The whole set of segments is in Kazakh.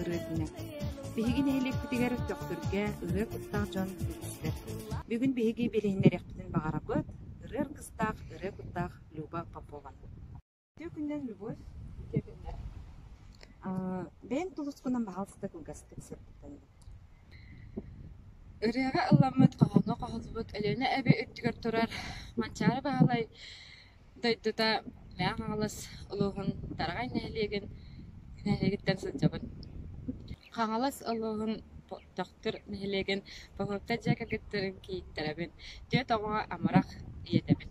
ыры күнә. Бihигин элек битигер докторга ыры куттак жон бүлүстер. Бүгүн биһиги билиннер яхтын багарабыт, ырыр кыстак, ыры куттак Люба Попова. Төкүнден любовь, төкүнден. Бен тулускунан баалсыта кылгаскы сеттен. Ырыга ылламыт каханга кахылбыт, элене эбе өттүгөр турар. Манчары баалай дойдута мя кагалас улугун тарагай нәһилеген сылжабын. Кагалас улугун доктор нәһилеген бохотта жака геттерин кийиттеребин. Төт ага амарак иетебин.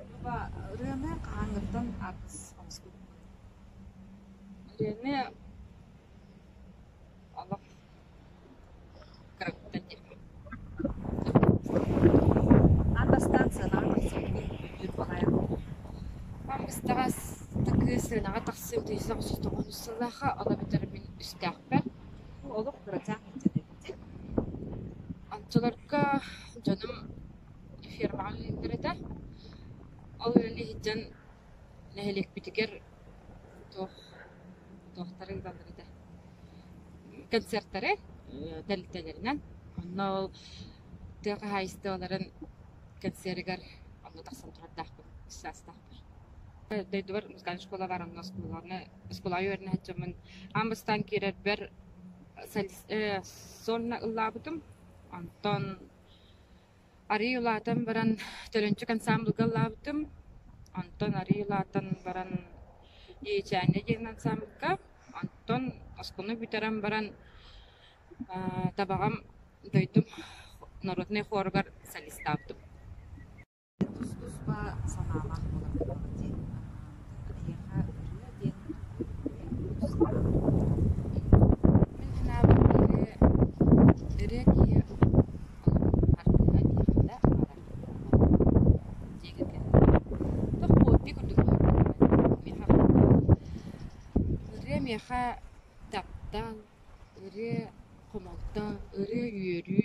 Люба, ырыны кааңырдан акс онскут. Ырыны алак кырыктан деп. Андастан сылаан жүр балая. Мамыстагас такысынаға тақсым түйсіғ сұстығын ұсылаға ала бітірімін үстәқпі. Олық бұрацақ етеді. Антыларға жаным фермағын лендіреді. Ол өлі хиджан нәхелек бітігер тоқтары ғалдырды. Концерттары дәлітелерінен. Онна ол тұғы хайысты оларын концертігер онна тақсан тұрардақпын, үстәстақпын. Дойдуар музыкальная школа бар, у нас школа юрна хачамын. Амбастан кирер бер сольна ыллабытым. Антон Ариюлатан баран төлөнчүк ансамблга ыллабытым. Антон Ариюлатан баран ечәне еген ансамблга. Антон аскуны бүтерен баран табагам дойдум народный хоргар солистабытым. Тус-туспа санаалах болар. Меха таптан, ыры комалтан, ыры үйөрү,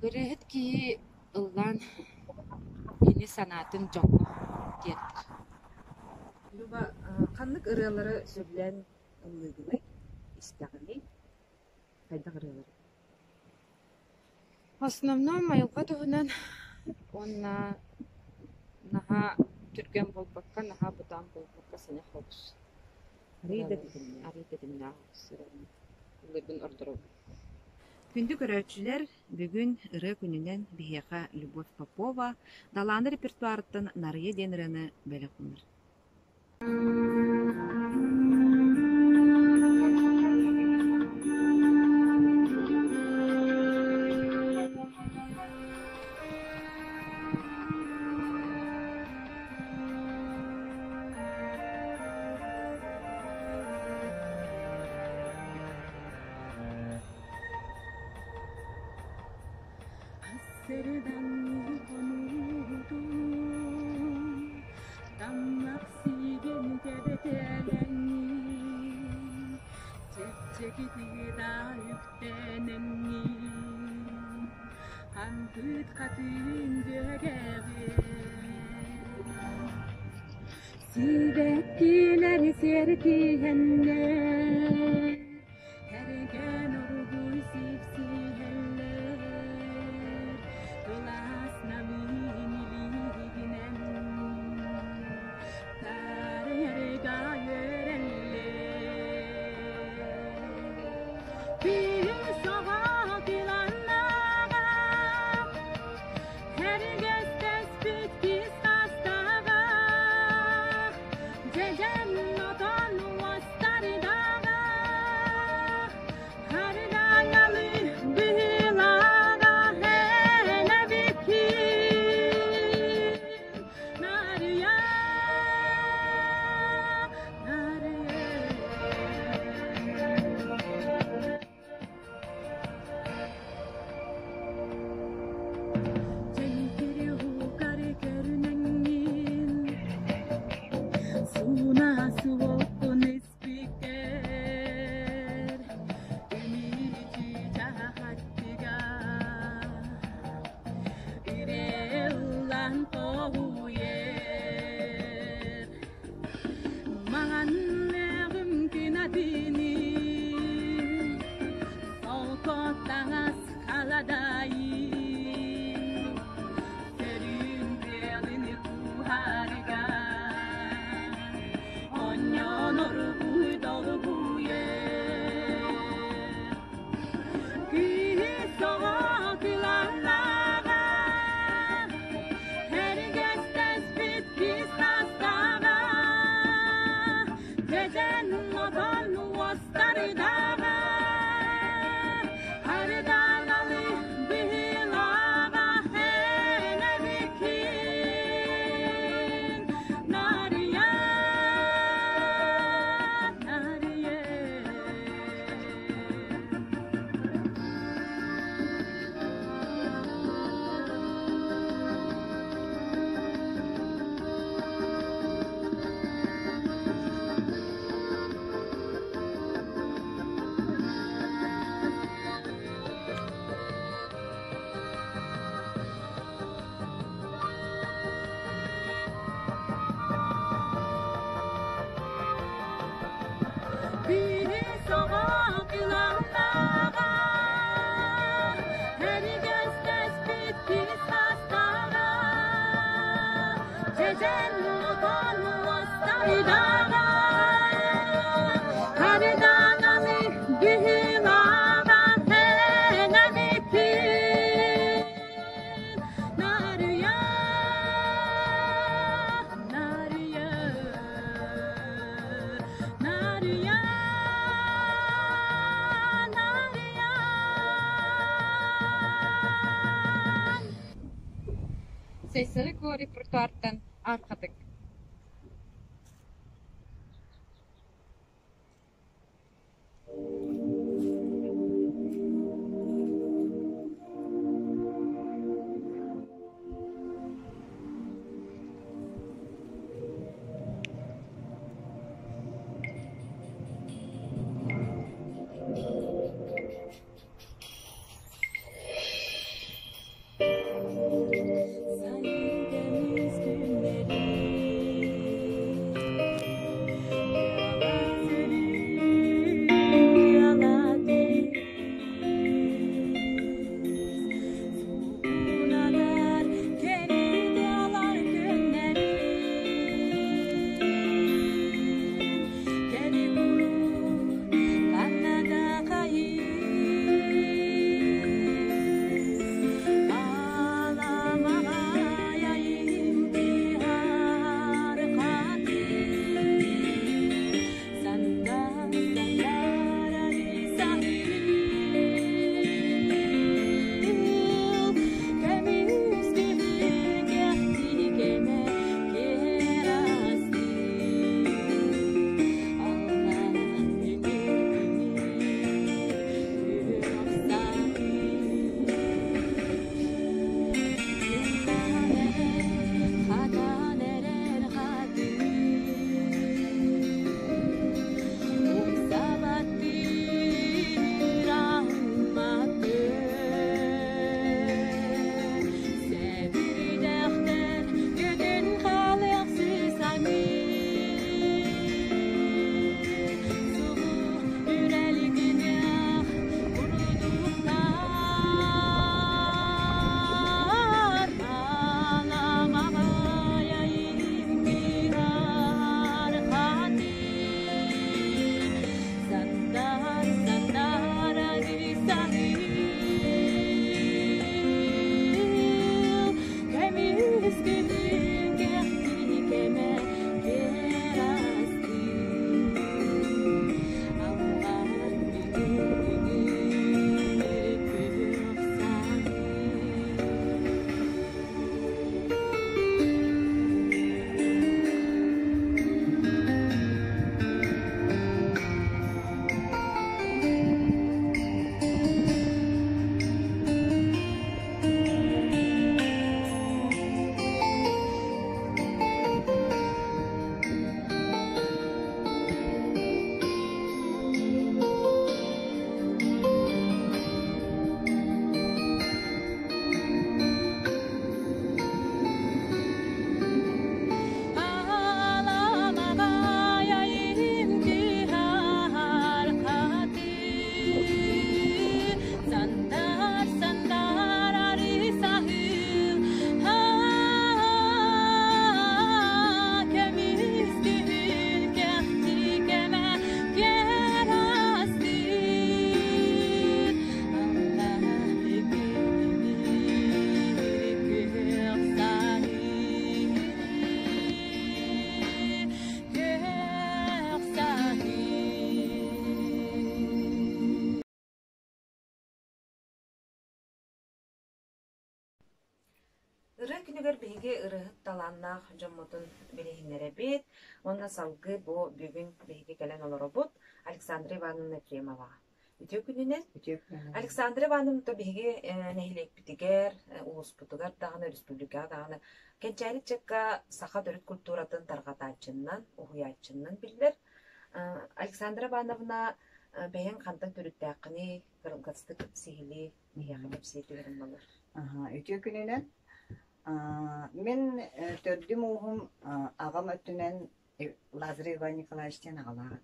ыры хет ки ыллан кини санатын жоңго дедик. Люба, қанлык ырылары сөйлен ыллыгылай, истағыны, қайдақ ырылары? В основном майылға туғынан онна наха түрген болбаққа, наха бұдан болбаққа сәне қобыз. Арида дедімне. Арида дедімне сырын. Улыбын ордыру. Күнді көрәтшілер бүгін ыры күнінен бігеға Любовь Попова даланы репертуарыттан нарые деніріні бәлі құныр. Serden konudum damlak sigen gebetelenni çekçekiti da yüktenenni hankıt katın gögevi sibekkiler serkihenler hergen orgu sipsiheller dolas naminiliğinen tarihga yöreller bir sabah dilanlar herkes tespit kistastağa cecen notan vastardağa Сейсели ко репертуартан аркадык. Sayıdığımız günleri yalan deriz Soğunalar kendi dağlar günleri Kedi kuru kanada kayıp Ağlamaya intihar katil Sandal sandara sahil Kemiz gibi geldi gene kerasti Allah Ыры күнігер бейге ырыһыт таланнах жоммотун билиһиннере бит. Онна салгы бу бүгүн бейге келен олоробут Александра Ивановна Ефремова. Үтө күнүнен Александра Ивановна то бейге нехилек битигер, улуспутугар дагына республика дагына кенчайли чекка саха дөрүт культуратын таргатаачыннан, ухуячыннан билдер. Александра Ивановна бейен кантан төрүттәкни кырылгастык сихили нехилеп сейтүгерин болар. Үтө күнүнен мен төрдүм уһум агам өттүнен Лазарь Иван Николаевичтен агалага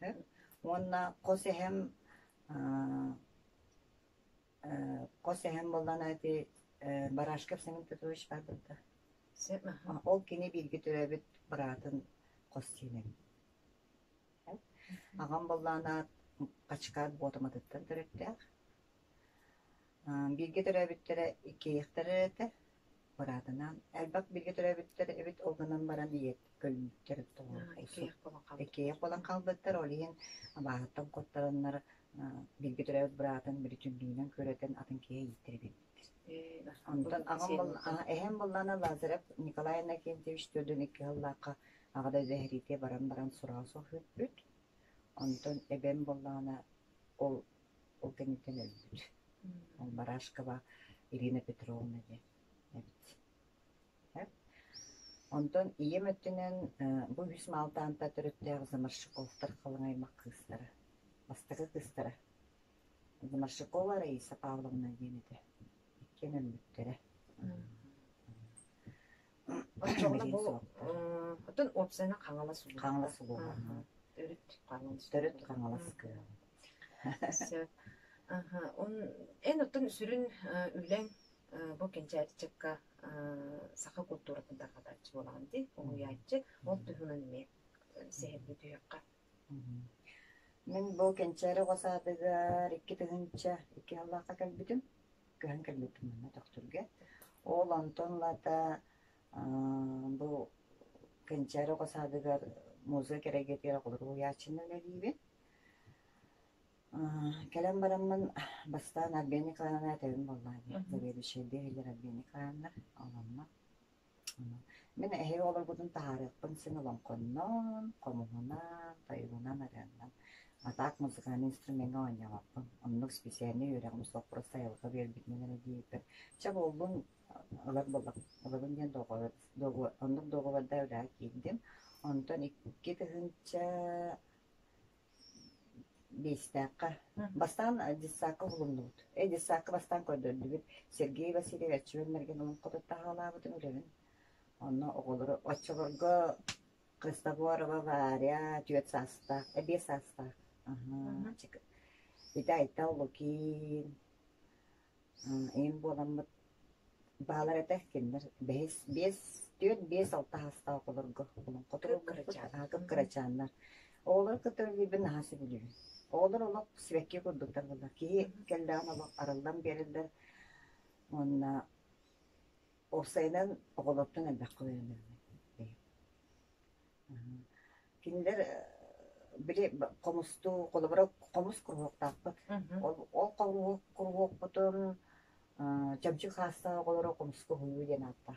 деп. Онна косехем болдан айты Барашков Семен Петрович бар булды. Ол кини билги төрөбүт баратын костинен. Агам боллана качкар ботомадыттан төрөттөр. Билги төрөбүттере икеяктары Баратынан, әлбәк билге төрәбіттер әбіт олғынан баран иет көлінттер Экеяк болан калды. Экеяк болан қалбыттар, олиын бағыттан қоттарынлар билге bilgi türev bırakın bir tümlüğünden köreten atın kiye yittirip. Ondan ehem bulana Lazarev Nikolay Anakentьевич tödün 2 yıllıqa ağda zehrite baran surağı sohbet. Ondan ebem bulana o kenitten öldü. On Barashkova Irina Petrovna diye. Evet. Ondan iyi müttünen bu 106 anta türüttüğü Zamarşikovlar kalınaymak kızları. Bastığı kızları. Zamarşikova Raisa Pavlovna yenidi. Kenem müttüre. Onçoğuna bu bütün opsiyona kanala sulu. Kanala sulu. Törüt kanala sıkı. En otun sürün ülen bu kençeri çıkka saka kulturasında kadarcı olan di. Onu yayıcı. O tühünün me seherli düyakka. Men bu kençeri kosadıgar 2 tığınca 2 Allah'a kalbidim. Göğen kalbidim bana doktorga. Oğlan tonlada bu kençeri kosadıgar muzu kere getire olur. O yaşında ne gibi? Kelem baramın bastan albeni kayana tevim vallahi. Böyle bir şey değil albeni kayana alanma. Men ehe olur budun tarihten sen olan konnon, komuğuna, tayıguna narandan. Atak müzikan instrümeni oynayapım. Onun spesiyelini öğrenmiş sopra sayılığı bir bitmeleri deyip. Çab oldum alabın diyen doğu vadda öyle giydim. Ondan 2 tığınca 5 dakika. Bastan dissakı bulundu. Dissakı bastan koydurdu. Sergey Vasilyevich vermergen onun kodutta halabıdın ölerin. Onu oğulları açılırga Kristoforova var ya, tüyet sasta, 5 sasta. Bir de ayta ki en bolamı bağlar etekkinler. 5 6 hasta oğullarga. Kıp kıraçanlar. Oğulları kıtır bir nahası biliyor. Oğullar olup sürekli kurduklar bunlar ki kelleğen olup araldan beriler. Onunla o sayıdan oğuluptan elbek koyuyorlar. Kimler biri komustu, kolabora komus kurhuk tapıt. O kurhuk butun çamçık hasta oğulları komusku huyu den hatta.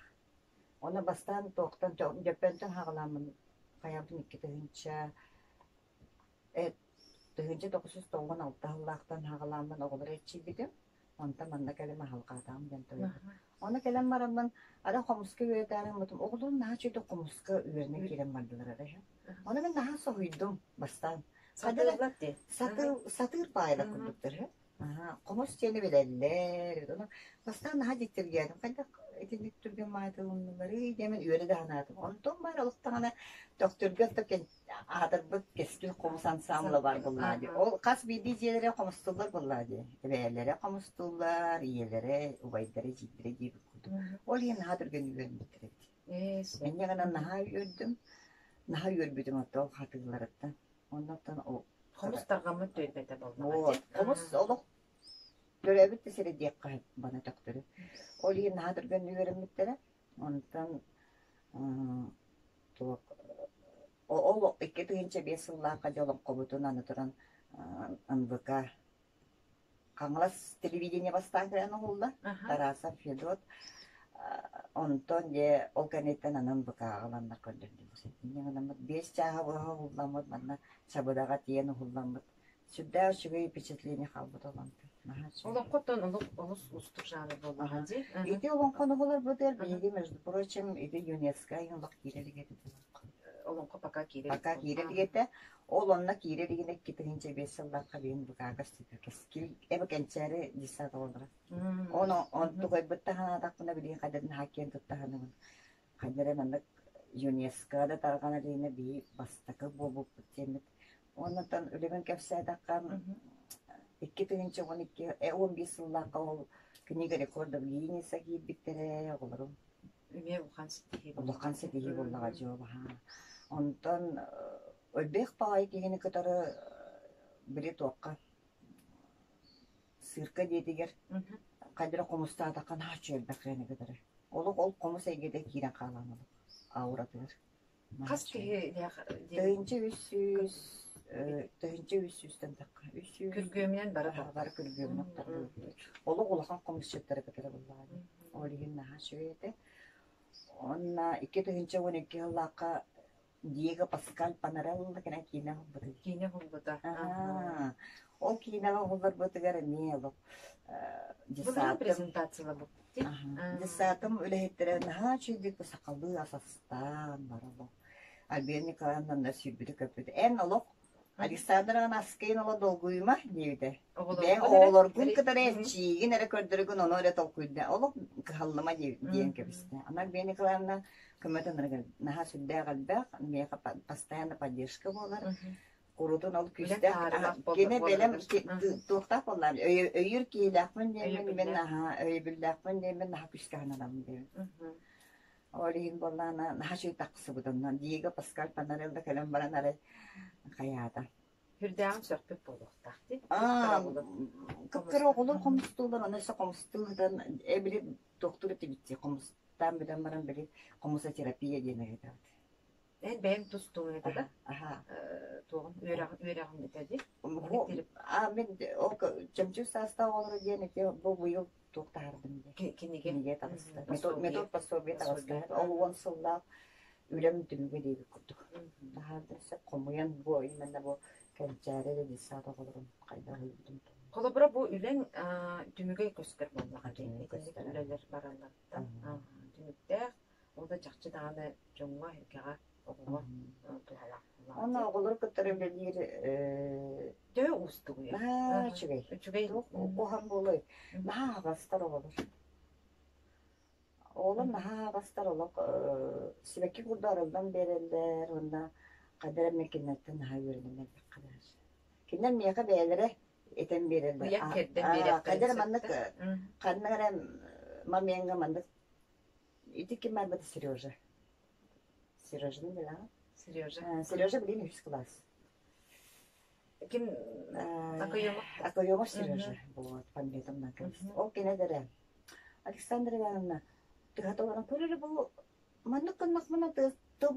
Ona bastan toqtan cepenten hağlamın kayabın 2 tığınca tığınca 996 Allah'tan hağlamın oğulları etçi bidim. Ondan bana kelime halkadan ben toyum. Ona kelem baramın ada komuska üyetlerim mutum. Oğlum daha çöydü komuska üyerine kelem vardılar araya. Ona ben daha soğuydum bastan. Satır payla kurduktur. Komus çeni bilerler. Bastan daha diktir geldim. Kayda etinlik türgen maydalınları yemin üyere de hanadım. Ondan var alıktan doktor götürken adırбыт keskin komus ansamlı var bunlar diye. O kas bildiğilere komustular bunlar diye. Ebeğerlere komustular, iyelere, ubaydere, cidlere gibi kurdu. Oraya nadir gönüllüğünü bitirdi. Ben yanına naha yördüm. Naha yörbüdüm hatta o hatırlarıktan. Ondan sonra o Komus targamı tölbete bulma. Komus olup görevit de seni diye kayıp bana doktoru. Oraya nadir gönüllüğünü bitirdi. Ondan o 2 tığınca 5 yıllığa yolun komutun anıtıran NVK Kangalas televizyonu bastan kıran oldu. Tarasa Fedot. Ondan de o kanetten NVK alanlar gönderdü. Yani 5 çağı hullanmadı bana çabadağa diyen hullanmadı. Südde şügeyi peçetliğini kaldı olan. Olan koton olus ustur janı bulmağı değil. İdi olan konular bu der. Bilgi между прочим, idi UNESCO yıllık gireli getirdi. Olan kopaka kiri. Aka gireli getirdi. Olanla gireli yine getirince 5 yıllık kabin bu kagas tipi. Skill ebe kençeri disat olur. Onu tukoy bıttahana takına bilin kaderin hakiyen tuttahanın. Kaderemanlık UNESCO'da targana diyene bir bastakı bu temet. Ondan ölemen kefsaya takkan 2012 15 yıllık o kniga rekorda Гиннеса гибитtere olur. Üme ukan sitihi. Ukan sitihi bollaga joba ha. Ondan ölbek pay kegene katarı bile toqqa. Sirka dediger. Kadra komusta takan ha çölbek rene katarı. Ol komus egede kira kalanı. Avratır. Kas ki Dönce 300 Тәһинче 300-тен такка. 300 Күргөмүнен бара да. бар күргөмүн октар. Олы улахан комуссеттер кетер буллар. Олигин наха шөйете. Онна 2-12 еллакка Диего Паскаль Панарелла кена кине булды. Кине булбута. Ол кинега булдар бутыгар мело. Бұл презентацияла бұл. Десатым үлехеттере наха чүйдік сақалды асастан барылы. Альбия Николаевна да сүйбіді көпіді. Ән олық Александран аскейн ола долгуйма дейді. Бәң оғылар күн кітар әчігін әрі көрдірігін оны өре толкуйды. Олық қығалыма дейін көпісті. Ана Альбия Николаевна көметін ұрғыр. Наха сүрді қалбақ, меға постоянно поддержка болар. Құрудun olup küste gene belem tuhtaq onlar öyür kiylaqmın demin men aha öybilaqmın demin aha küste hanadam demin Olihin bollana naha şey taqsı budandan Diego Pascal Panarelda kalam baranare qayada Hürdağın söhbet boluqtaq deyip. Kıkkıra olur komustuldan anaysa komustuldan ebili doktor eti bitti komustan bilen baran biri komusa terapiye diyene gider. En benim tustuğum edi da. Aha. Tuğun üyerağım bitedi. Ben o çamçı sasta olur diyene ki bu yıl doktardım diye. Kinige tanıştı. Metod pasobiye tanıştı. O 10 yıllar ülem dümüge diye kurduk. Daha da ise komuyan bu oyundan da bu kençare de disada olurum. Kayda öldüm. Kolabora bu ülen dümüge göster bollağa deyim. Üleler barallardan. Dümükte o da çakçı dağını jonga hırkağa oğuğa tuğalaq. Ona oğulur kıtırı bilir. Döve ustuğu ya. Haa çügey. Çügey. O ham boluy. Naha bastar olur. Oğlum naha bastar olur. Sibeki kurdarıldan beriller. Onda kadar mekinetten naha yürüdüler bir kadar. Kinden miyaka beylere eten beriller. Bu yak kerden beriller. Kadar mandık. Kadar mamiyenga mandık. İti kim var batı Seryoja. Seryoja ne la? Seryoja. Seryoja bilin 100 klas. Kim akıyoma? Akıyoma Seryoja. Bu pandemiden kalmıştı. O kine dere. Alexander Ivanovna. Tıhat olarak böyle bu mandık kandak bana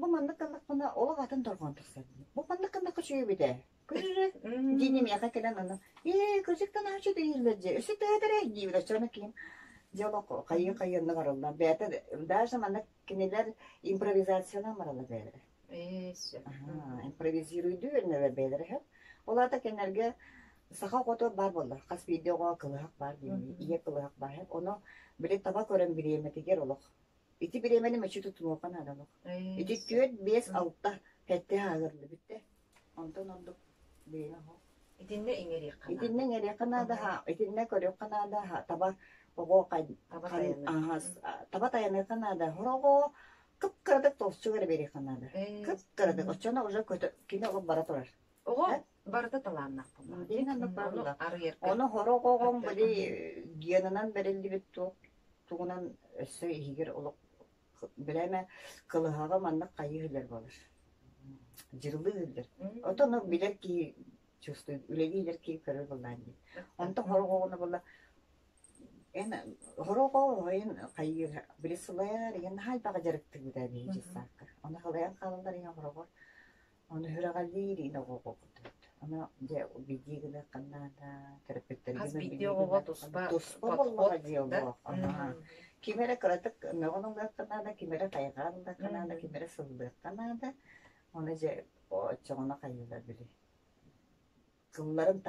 bu mandık kandak bana ola katın torgan tutsa. Bu mandık kandak kaçıyor bir de. Kırırı. Dinim yaka kelen ona. Kırcıktan açı değillerce. Üstü dere gibi sonra kim? Diyalog kayın varıldı. Beyte daha zamanda kineler improvizasyona varıldı böyle. Improviziruydu ne böyle hep. Olar da kenarga saha koto var buldu. Kas video kılıhak var diye. İyi kılıhak var hep. Onu bile tabak öğren bir yemeti ger oluk. İti bir yemeni meçhul tutmuyor kan adamı. İti tüyet 5 altta hette hazırlı bitti. Ondan olduk. Böyle o. İtinne ingeri kana. İtinne ingeri kana da ha. İtinne körüyor kana da ha. Tabak Ogo tabatayana kanada horogo kıpkırdık tostçuları beri kanada. Kıpkırdık. Oçana oca kötü kine o bara turar. Ogo barda talannak bunlar. Dinanlık barda. Arıyerken. Onu horogogon böyle giyanından berildi bir tuğunan össe higir olup bileme kılıhaga mannak kayıhırlar olur. Cırlı hırlar. Otonu bilir ki çöstü. Üle bilir ki körür buldan diye. Ondan horogogonu buldan En horogo oyun kayır birisler yan hal bagajarıktı bir de bir cisaka. Onu halayan kalınlar yan horogo. Onu hıragalli yine gogo. Onu de bildiği gibi kanada terapetler gibi. Az video gogo tospa vallahi diyor bu. Kimere karatık ne onun da kanada kimere kaygan da kanada kimere sıldı kanada. Onu je o çoğuna kayırlar biri. Kılların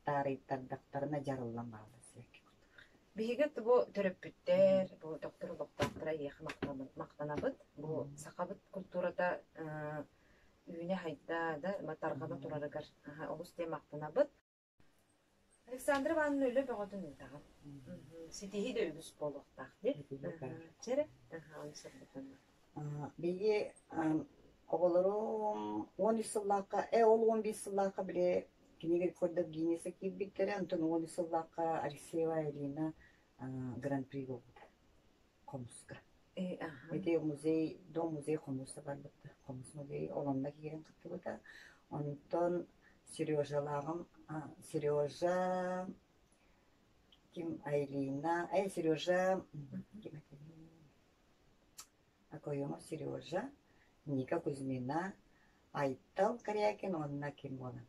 tarihtardıklarına jarıllamalı. Bihiget bu terapütter, bu doktora yakın maqtanabıt. Bu saqabıt kulturada üyüne hayda da matargana turarıgar. Oğuz diye maqtanabıt. Alexander Ivanovna öyle bir odun ödağın. Sitihi de öbüs boluqtaq, değil? Çere? Onu sabıtanlar. Bilgi oğullarım 13 yıllıqa, oğul 15 yıllıqa bile Kini kodda Guinness'e ki bittere Anton 13 yıllıqa Alexeyeva Elina Grand Prix oldu. Komuska. Ve muzey, muzey komusta var burada. Komus muzeyi olandaki yerin kıttı burada. Ondan Seryojalağım, Seryoja kim Elina, Seryoja kim Akoyoma Seryoja, Nika Kuzmina, Айтал Корякин, онна ким болан.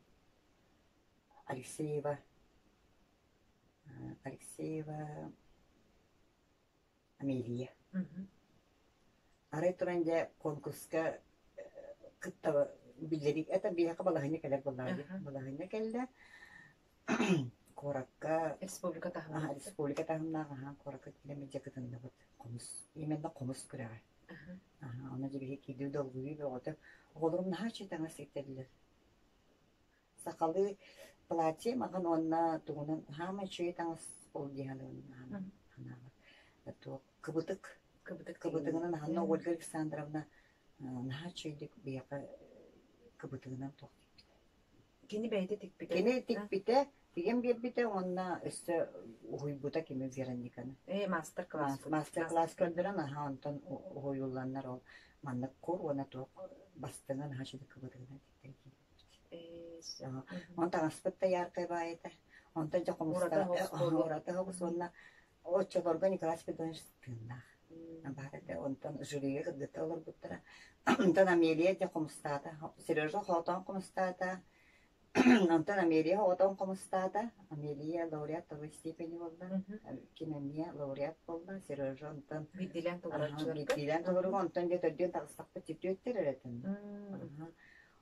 Алексеева. Алексеева Амелия. Арай туранжа конкурска кыттава билерик. Это бияка балахыня келер болларды. Балахыня келді. Коракка Республика тахымна. республика тахымнага коракка келемеже кытында бут. Комус. Именно комус күрәгә. Аны җибеге киде долгуй бөгөтө. Олорум наһа читаңа сектерлер. Сакалы платье маган онна тугунан хама читаңа ол дигәнен ана. Это кыбытык. Кыбытыгынан ханна Ольга Александровна наһа чидик бияка кыбытыгынан тох. Кини бәйде тикпите. Кене тикпите, тиген бирбите онна өстө уйбута кеме Верониканы. Мастер класс. Мастер класс көлдөрөн аха онтон уюлланнар ол манна кор она то бастыган хачыды кыбытыгынан тиктен. Онтан аспытта яркай байыта. Онтан жакомуста урата хогус онна очолорго Николай Петрович тынна. Барате онтан жюриге кыдыта олор буттара. Онтан Амелия жакомустата, Сережа хотон комустата. Онтан Амелия хотон комустата. Амелия лауреат второй степени болду. Кинемия лауреат болду. Сережа онтан Бидилен тугурачылар. Бидилен тугуру онтан жетөдөн тагыстакта типтөттөр эретін.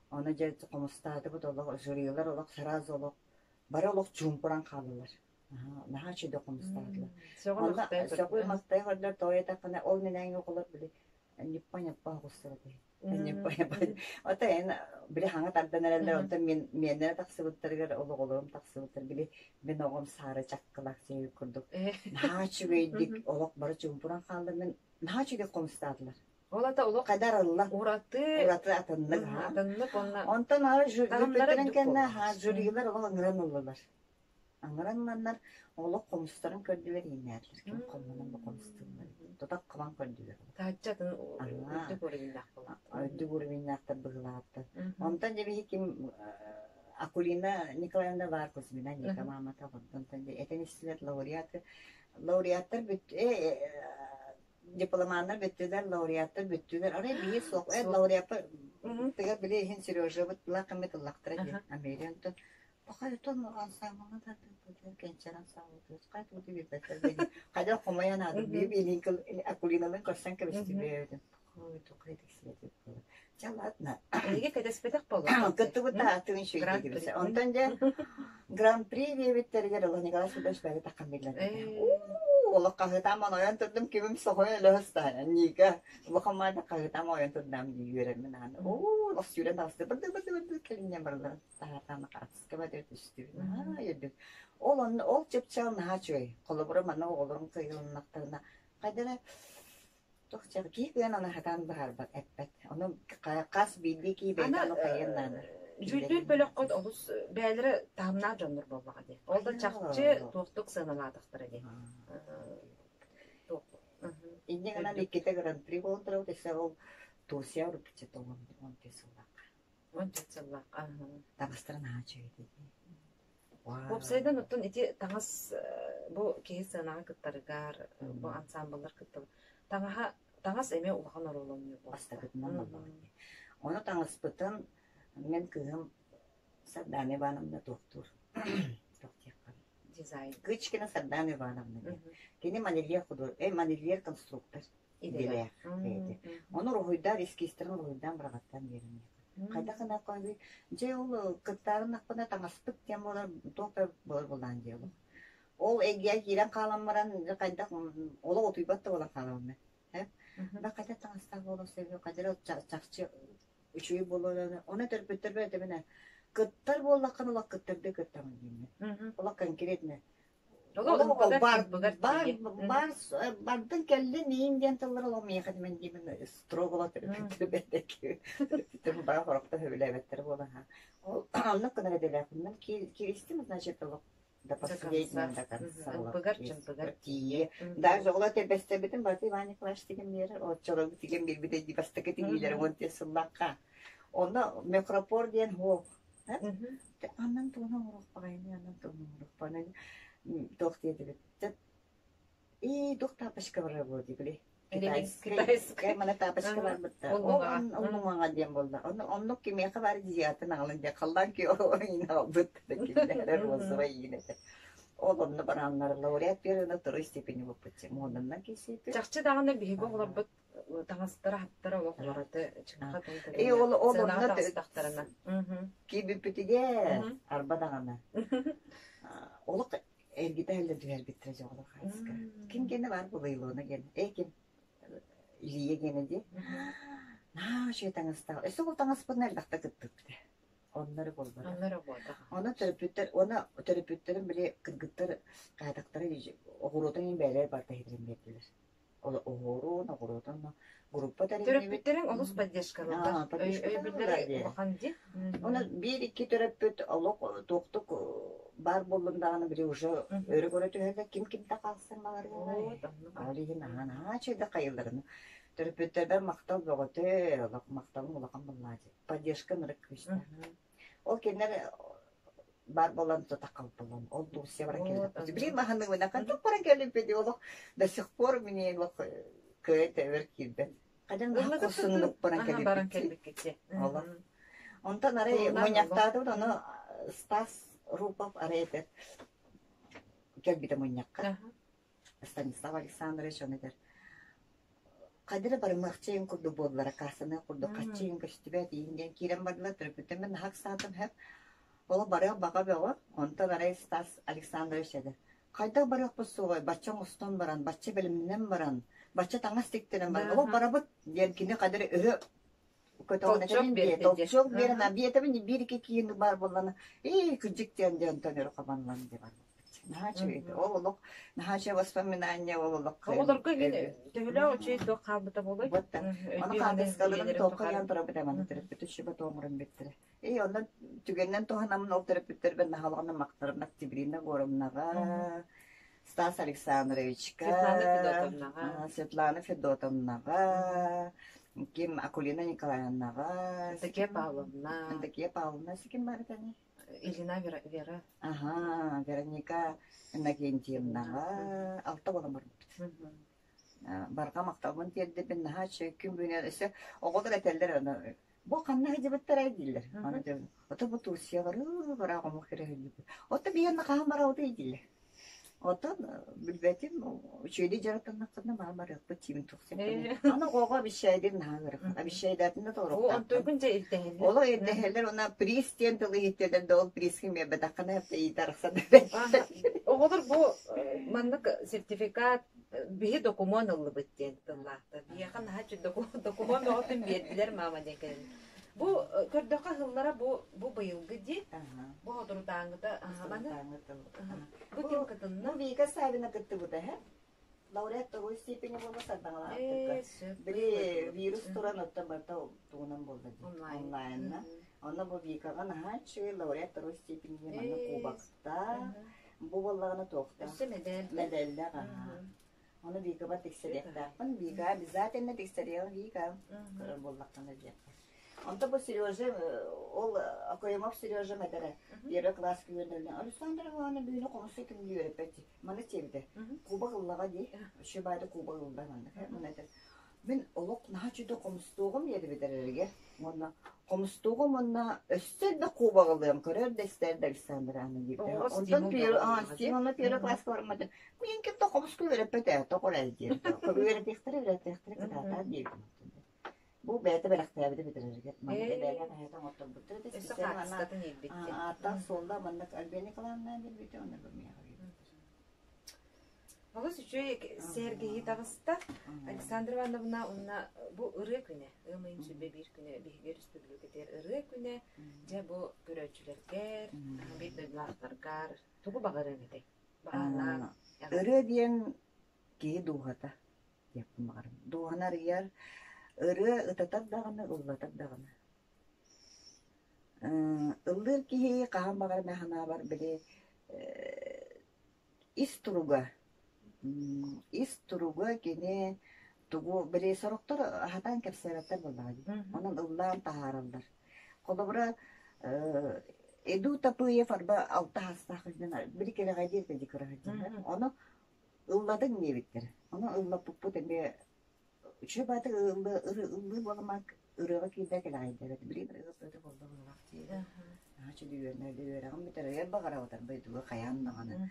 Оны жет комустаты бут олог жюрилер олог сразу олог бары олог жумпуран калдылар. Наха чыды комустатылар. Согой мактай хорлар тоята кана ол менен окулар биле. Непонятно густырды. Непонятно. Ата эн биле хаңа тарданаралар онта менне таксыбыттарга ологолорум таксыбыттар биле мен огом сары чаккылак сей курдук. Наха чыгыйдик олог бары жумпуран калды мен наха чыды комустатылар. Олата олог Кадар Алла ураты атыннык. атыннык онна. Онтан ары жюрилерин дүк кенне болду. жюрилер ол аңыранылар. Аңыранланнар олог комустарын көрдүлөр инерлер. Ким комунун комустулар. Тотак кылан көрдүлөр. Таачатын үрдү көрүндак болот. Өйдү бурминнакта быгылаапты. Онтан жеби ким Акулина Николаевна бар Кузьмина Ника мамата онтан же этенистилер лауреаттар бүт дипломандар бүттүлөр, лауреаттар бүттүлөр. Ара бии сок, лауреаттар тегер биле хин Сережа бут лакымет лактыра Американтан. Бакайтон ансамына да кенчеран саулды. Кайтып бир бетер. Кайда комаян ады бии Никол Акулиналын көрсәң кебести беде. Ой, то кредит сидет. Чалатна. Эге кедеспетек болот. Кыттыбыта атын шүйгө. Онтан же Гран-при бебеттерге Николай Петрович бәге таккан билер. Олық қағытаман ойын тұрдым кемім соғой әліғыстайын. Неге бұқамайды қағытам ойын тұрдым дейгерімін аны. Олық сүйрен тағысты бірді келінен барлар. Сағатаны қатысқы бәдер түстігін. Ол жіпчағын наға чөй. Қолы бұры мана оғылырын қиылынақтарына. Қайдары тоқчағы кейбен ана хатан бағар бар әппәт. Оны қас білді кейбен аны қайыннаны. Жүлдүр бөлөк код олус бәлері тамна жоннур болмаға де. Олда чақчы тоқтық сыналадықтыры де. Инде гана леккете гран-при болдырау десе ол Турция урупче тоғын он тесыллақ. Он тесыллақ. Тағыстырын ачы еді. Опсайдан ұттын ете таңыз бұл кейі сынаға кыттарыгар, бұл ансамблар кыттыл. Таңыз әме ұлған оролын не бол. Астағытынан болмаға. Оны таңыз бұтын мен кызым Сардане Ивановна доктор. Дизайн. Кычкина Сардане Ивановна. Кені манильер художник, манильер конструктор. Иделер. Оны рухуйдар, эскистерін рухуйдан бірағаттан беріне. Қайда қына қойды, же ол кыттарын ақпына таңаспыт тем олар доктор болан же ол. Ол егер келен қаламыран, қайда ола отуйбатты ола қаламын. Ба қайда таңастар болу себебі, қайда чақчы үшуй болуы, оны түрпіттір бәді мені. Кыттар боллаққан олақ кыттырды кыттамын деймін. Олақ конкретне. Бардың кәлі нейін ден тылыр олақ мейқады мен деймін. Строг ола түрпіттір бәді. Түрпі бара қорақта хөбілі әбеттір болу. Анны күнір әделі әкіммен келістім, значит, олақ да последним да конца. Пыгар. Даже ола тербесте бітін барды Иван Николаевич деген бері, отчалығы деген бері де бастықы тегейлері онте сыллаққа. Оны микропор ден хол. Аннан туғына ұрық бағайны, аннан туғына ұрық бағайны. Доқ деді бітті. Доқ тапышқа бара болды, біле. Китайская мана тапочка Ага. бар бытта. Ол Ол мага. мага дем болды. Онну кимеха бар зиятын алын де калдан ки ойна бытта кимдер розова ине. Ол онну бараннар лауреат берена второй степени выпытче. Мондан кесепи. Жакчы даганы биһиги олорбут таңастыра хаттара олораты чыкка ол онна таңастактарына. Кибипитиге Мгм. арбадагана. Олық эргите әлі дүер биттіре жоғылы қайсқа. Ким кені бар бұл илуына ген. Ким илие гені де. Шөй таңыстағы. Өсі ол таңыспын әлдақта күттікті. Онлары бол бар. Онлары болды. Оны терапевттерін біле кыргыттар қайдақтары оғырудың ең бәлер барда хедрен берділер. Оғырудың группа Төрөпүттерин олус поддержкалыда. Өйбүлдері улахан ди. Оны bir-iki терапевт олық тоқтық бар болындағаны біле уже өрі көрі түйеді кім-кімді қалсырмалар Алиген ана чейді қайылдырыны. Терапевттер бәр мақтал бұғыты, мақталын ұлақан бұллады. Поддержка нұрық күшті. Ол кенер бар болан тұта қалып болан. Ол дұсы бара келді. Білейін мағаны өйна қантық бара келіп беді олық. До сих пор мне көйт әвер келді. Қадан қосынлық баран келіп кетті. Онтан арай мойнақтады, оны Стас Рупов арайдыр. Келбіді мойнаққа. Станислав Александрович оны дер. Қадыры бар мақчайын күрді болдылары, қасыны күрді, қачайын көштібәді, енген керен бардылар, түріпіттен мен хақ садым хәп. Ола барық баға бәуі, онтан арай Стас Александрович еді. Қайда барық бұл суғай, баччан ұстан баран, бачча білімнен баран, бачча таңа стектерін баран. Ол барабыт, деркіне қадыры үрі Толчок берін, абиетімін бір-екі кейінгі бар боланы, күджіктен төнері қабанланы деп бар. Нахачы еді, ол ұлық, нахачы воспоминания ол ұлық. Оларға гені төгілі өчей тоқ қалбыта болай. Оны қандысқалығын тоқаян тұра бітемені терапевті шыба тоңырын беттірі. Онdan түгеннен тоғанамын ол терапевттер бен нахалығыны мақтырын октябрина Горомнаға, Стас Александровичка, Светлана Федотовнаға, Ким Акулина Николаевнаға, Антакия Павловна, Антакия Павловна, ким бар тәне? Илина Вера. Ага, Вероника Иннокентьевнаға, алты болам бар. Барға мақталмын терді бен нахачы күн бүйінен өсі, оғылыр әтелдер оны. Бұл қанна хәжібіттер әйділер. Оты бұл Турсия бар, бірақ омық кере хәлібі. Оты бейінні қағым бар ауды әйділер. Отан білбәтім, үшейді жаратаннаққына бар бұл тимін тұқсын. Аны оға бішәйден нағырық. Бішәйдәтінде тоғырық. О, онтойгын жа иртәхелер. Олы иртәхелер, ona приз-тен тылы еттелер, ол приз-кім ебі дақына әпті итарықсан дәбәт. Оғылыр бұл маннық сертификат бігі документ ұлы біттен тыллақты. Бияқан хачы документ оғытын берділер мама декерін. Бұл көрдіққа ғыллара бұл бұйылғы де, бұл отырутаңғыда бұл кем қытынны. Бұл вейка сәбіна күтті бұда, хә? Лауреат тұғы степені болма сардаңыла ақтыққа. Біле вирус тұран өтті барта туғынан болды. Онлайнна. Оны бұл вейкаға нағачы лауреат тұғы степені маңы қубақта. Бұл болағына тоқта. Өсі Меделді. Onu vika bat teksteriyakta. Onu vika обязательно teksteriyakta vika. Боллақтан ödeyakta. Onda bu Сережа, ол Акоемов Сережа мәдәрі. Первый класс күйендерінен. Александр Ивановна бүйіні қоңысы кім үйеріп бәтті. Маны тебді. Куба ғыллаға дей. Үші байды Куба ғылда маңды. Мен олық наға чүйді қомыстуғым еді бедерерге. Қомыстуғым онна өстер бі Куба ғылдығым көрер дәстерді Александр Ивановна дейді. Стимонна первый класс көрмеді. Мен кемді қомыс күйеріп бәтті. Тоқыр әлдер. Күйеріп ектірі. Bu bəyətə bələxtəyəbədə bitirərək. Mənə bəyən həyətən otun bitirdi. Өсі қақыстатын елбетті. Аттан sonda mənə Albeni qalanından bir bitti onu bilməyə. Оғыз үші Сергей тағысты Александр Ивановна онна бұл ұры күні, ұмайын сүлбе бір күні бейгер үстірлі кетер ұры күні, жа бұл көрөчілергер, бет дөйлақтарғар, тұғы бағырын етай. Ұры дейін кейі дуғата. Дуғанар ер ыры ытатар дағаны, ұллатар дағаны. Ұллыр кейі қаған бағар мәхана бар біле ис тұруға кене тұғу біле сұрықтыр ахатан кәпсәраттар болдағады. Оның ұллан тағаралдар. Қолы бұра эду тапые фарба алта хастақыздан бір келі ғайдер деді күрағады. Оны ұлладың не біттір. Оны ұллап бұппы тәнбе Üçe batı ıllı bolamak ırığa kilde kelaydı. Biri ırığı oldu olak diye. Haçı düğünler ama bir tane bakara otar baydı kayan dağını.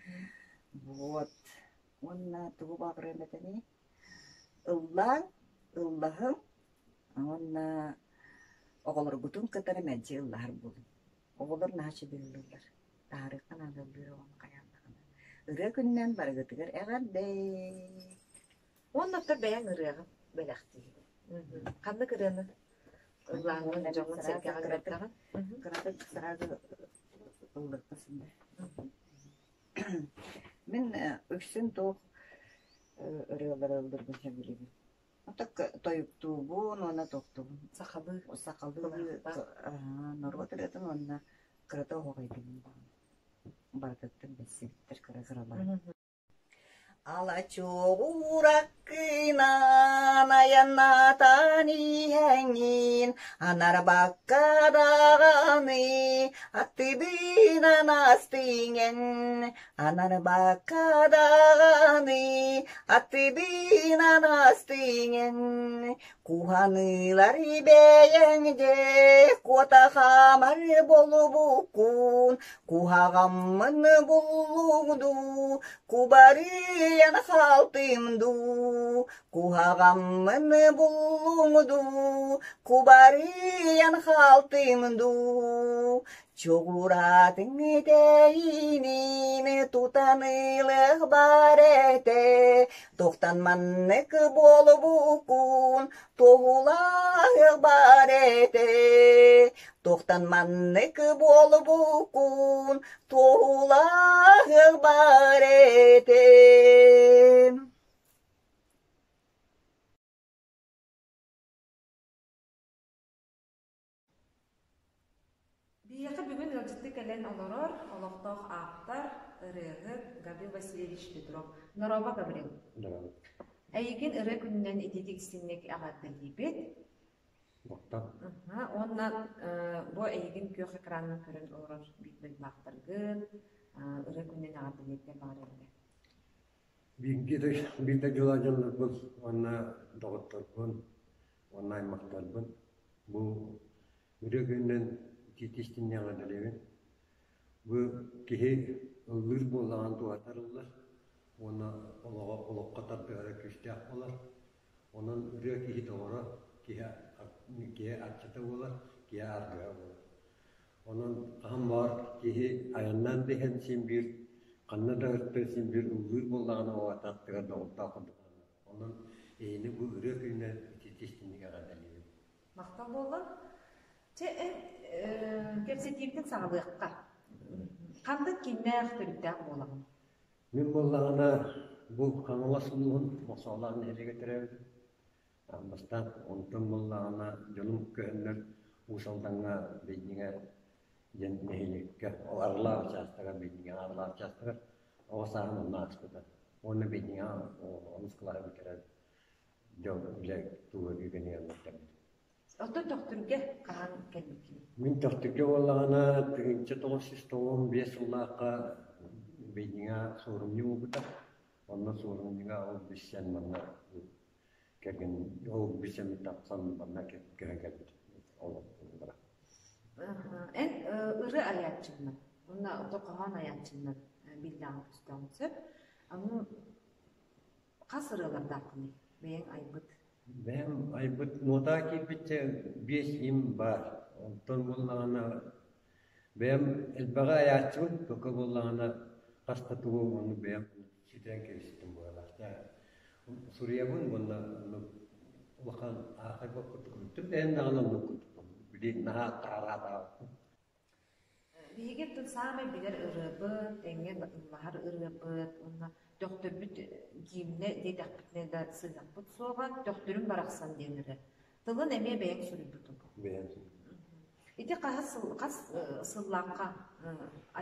Вот. Onunla tuğu bakırı meteni. Illahım. Onunla oğulları bütün kıtırı mence illar bulun. Oğullar naçı bilirler. Tarıktan alırlar onun kayan dağını. Irığı günden barı gıtıgır. Eğer de Оннаттар бәяң ырыагы бәләхти. Канны кырыны. Ыллаңын жоңун серге агыраттаган. Kıratık sırada ıllıktasında. Ben öksün toğ ırığları öldürmüşe bileyim. Otak toyup tuğbun, ona toktubun. Сахабы. O sakallı norga tırıtın onunla kırata hoğaydın. Bardattın besittir kıra kıralar. Alaçuğurakınan ayanatani hengin anar bakkadağını attıbınan astingen anar bakkadağını attıbınan astingen kuhanılar beyenge kota hamar bolubukun kuhagamın bulundu kubariyan haltimdu kuhagamın bulundu kubariyan haltimdu çoğuratın deyinin tutanılıq barete doktanmanlık bolubukun toğulağıq barete doktanmanlık bolubukun toğulağıq barete. Бияқы бүгін ылжытты кәлен олорор, олоқтоқ ақтар, ырығы Габил Васильевич Петров. Нороба Габрил. Әйген ыры күнінен ететік істенмек ағатты дейбет. Онна бұ әйген көк экранын көрін олорор бітмін бақтырғын, ыры күнінен ағатты дейбет бар еді. Birde jolajınlar bu, ona doğutlar bu, ona aymaklar bu. Bu üregünden titiştin yana dilevin. Bu kihi ılır bolan tuatarılır. Ona olak katar böyle küstah olar. Onun üreg kihi doğru, kihi açıta olar, kihi argıya olar. Onun ham var, kihi ayandan dehen bir kanada örtüsün bir ılır bolağına o atattığa doğutta kudukana. Onun eyni bu üreg titiştin yana dilevin. Мақтал болын. Көрсетейіктің сағылыққа. Қанды кеннәқ түріктәк болағын. Мен болағына бұл қаңыласылығын масаларын әрі кетірәуді. Амбастан онтын болағына жолым көхінлер ұсалданға бейдіңе жен мейлікке арылар частыға бейдіңе арылар частыға оғасағын онна аспыда. Оны бейдіңе онысқылары бекерәді. Жол білек туғы күйгені әметтәмді. Отын тоқтырге қаған кәлмеккен. Мен тоқтырге болағына тігінші 995 ұллаққа бейдіңе сорымны ұғыда. Онна сорымныға ол бішсен манна кәген, ол бішсен тапсан манна кәгәлді. Ән ұры аятчынмын. Онна тоқыған аятчынмын білдіғын тұстан сөп. Оның қас ұрыларда қыны, бәйін айбыт. Ben aybıt noda ki bitte 5 im var. Ondan bollağına ben elbaga ayatçım, toka bollağına hasta tuğu onu ben siden keristim bu arada. Suriye bununla bakan ahir vakit kuttum. Ben de anlamda kuttum. Bir naha karada. Бейгет тұлсамы білер ұрыбы, тәңген ұллағар ұрыбы, онна доқтыр бүт киімне дейдақ бітіне да сыйдақ бұт соған, доқтырын барақсан денірі. Тылын әме бәйін сүрі бұтын. Ете қас сыллаққа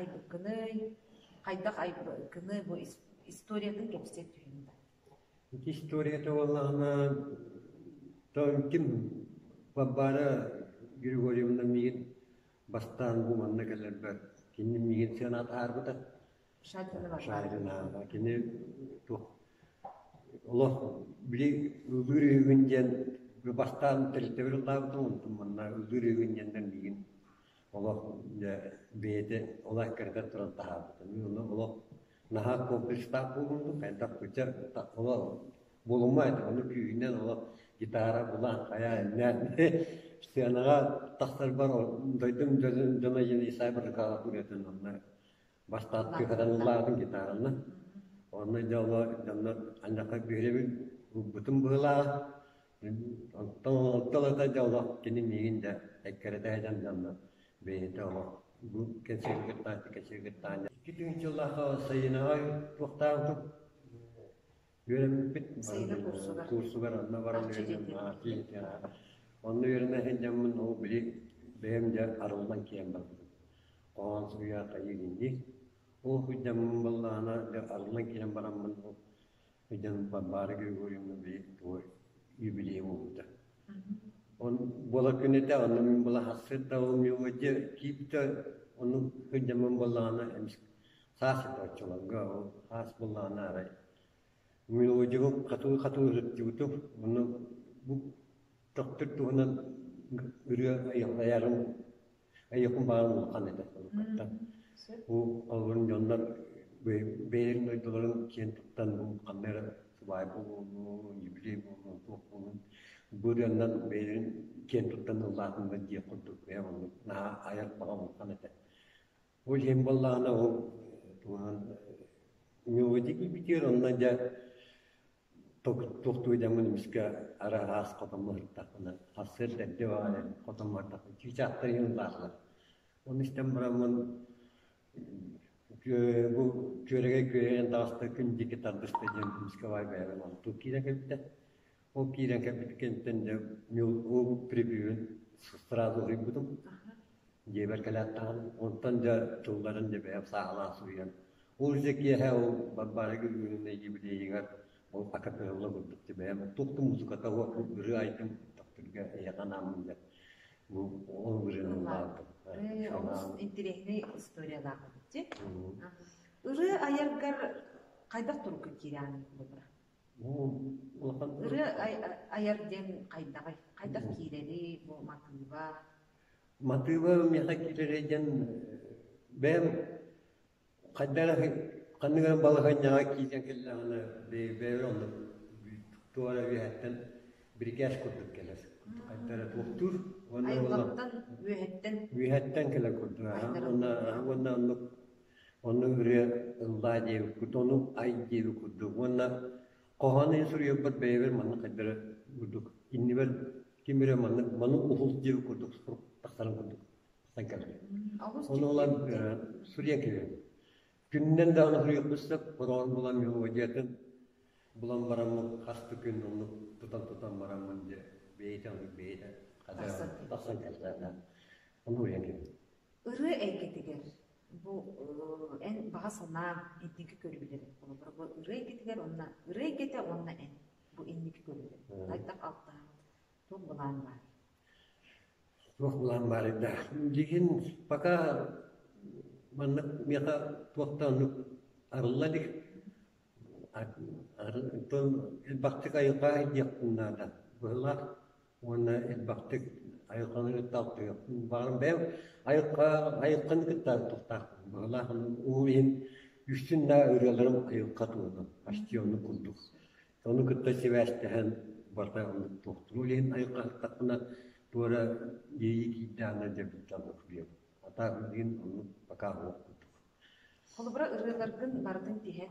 айбыққыны, қайдақ айбыққыны бұл историятын кепсет түйінді. Историята олағына кім баббары Григорьевна миген Bastan bu manna gelir ber. Kini migin senat arbıda. Şadını var. Şairina. Kini tuh Allah bili ülürüğünden baştan teltevir Allah'tan unuttum bana ülürüğünden bilgin Allah beyde Allah kerkat turan tahabatın Allah naha kompleksta bulundu kaydak bıçak Allah bulunmaydı onu köyünden Allah gitara bulan hayal işte anaga tasar var doydum dönem yeni saybar kala kuruyordun onlar başta tüyhadan Allah'ın gitarını onu jauh anak birebir bütün bela Tolong jauh kini mungkin dah kereta jangan beda bu kecil kita kita insyaallah kalau saya nak waktu itu yürümek kursu var anna var ne ya onu yürüne hencemin o biri beğence araldan kiyem bak o suya kayıgindi o hüccam ballana de araldan kiyem baramın o hüccam barbarı görüyorum bir o yubileye oldu on bola künete anlamın bola hasret olmuyor hoca kipte onu hüccam ballana emiş sahip açılan o has ballana aray Miluju katu itu bunu bu doktor tuhanan ürüyor ayakım bağlı kan eder. Bu alın jonlar beyin doların kentuktan bu kamera subay bu yibli bu bu yandan beyin kentuktan Allah'ın da diye kurduk ya onu na ayak bağlı kan eder. O jemballana o tuhan miluju gibi ondan da Tuktu zaman miska arah ras kota merta, hasil dan dewa kota merta, cicak teriulah. Onu istem beraman bu köye dasta kunci kita berstajan miska wai bayaran. Tu kira kita, o kira kita kenten de o preview strado ributum. Jeber kelatan, ontan ja tularan de bayar salah surian. O zekiye ha o babara gülünün ne gibi diye o akapella bulduk diye tuttu müzik atawa bir aydım takdirge yakanam ya bu onu birin vardı. Onun интересный историяда geçti. Irı ayargar kaydak turuk kiran bulur. Irı ayarden kaydak kireli bu Matıva miyaka kirelejen ben kaydara kanıgan balıkan yağa kiyken kellahana beber onu tuara vihatten bir kez kurduk kelas. Kaydara doktor Ayıptan vihatten kela kurduk. Onu ürüye Allah diye kurduk. Onu ay diye kurduk. Ona kohanı sürüyor bir beber manı kaydara kurduk. İnni ver kimire manı uhul diye kurduk. Taksaran kurduk. Sankar. Onu olan sürüye keliyor. Günden de onu yoksa bulan bulamıyor vajiyetin bulan baramı kastı gün onu tutan baramı diye beyten kadar taksan kalırlar onu uyanıyor. Irı eketiger bu en bahasına etnik körübilir. Bu ırı eketiger onna ırı ekete onna en bu etnik körübilir. Kaytak altta çok bulan var. Çok bulan var da. Dikin paka mana mereka waktu arladik itu baktik ayukai dia nada belah wana baktik ayukan tak tu barang bel ayukan kita tak belah uin üstünde öğrelerim ayukat onu pasti onu kurduk onu kita sevestehan barta onu doktorulin ayukat katna dua yeyi kita nada bitan okuyor. Hatta bugün onu bakar okuduk. Kolubra ırılargın bardın dihen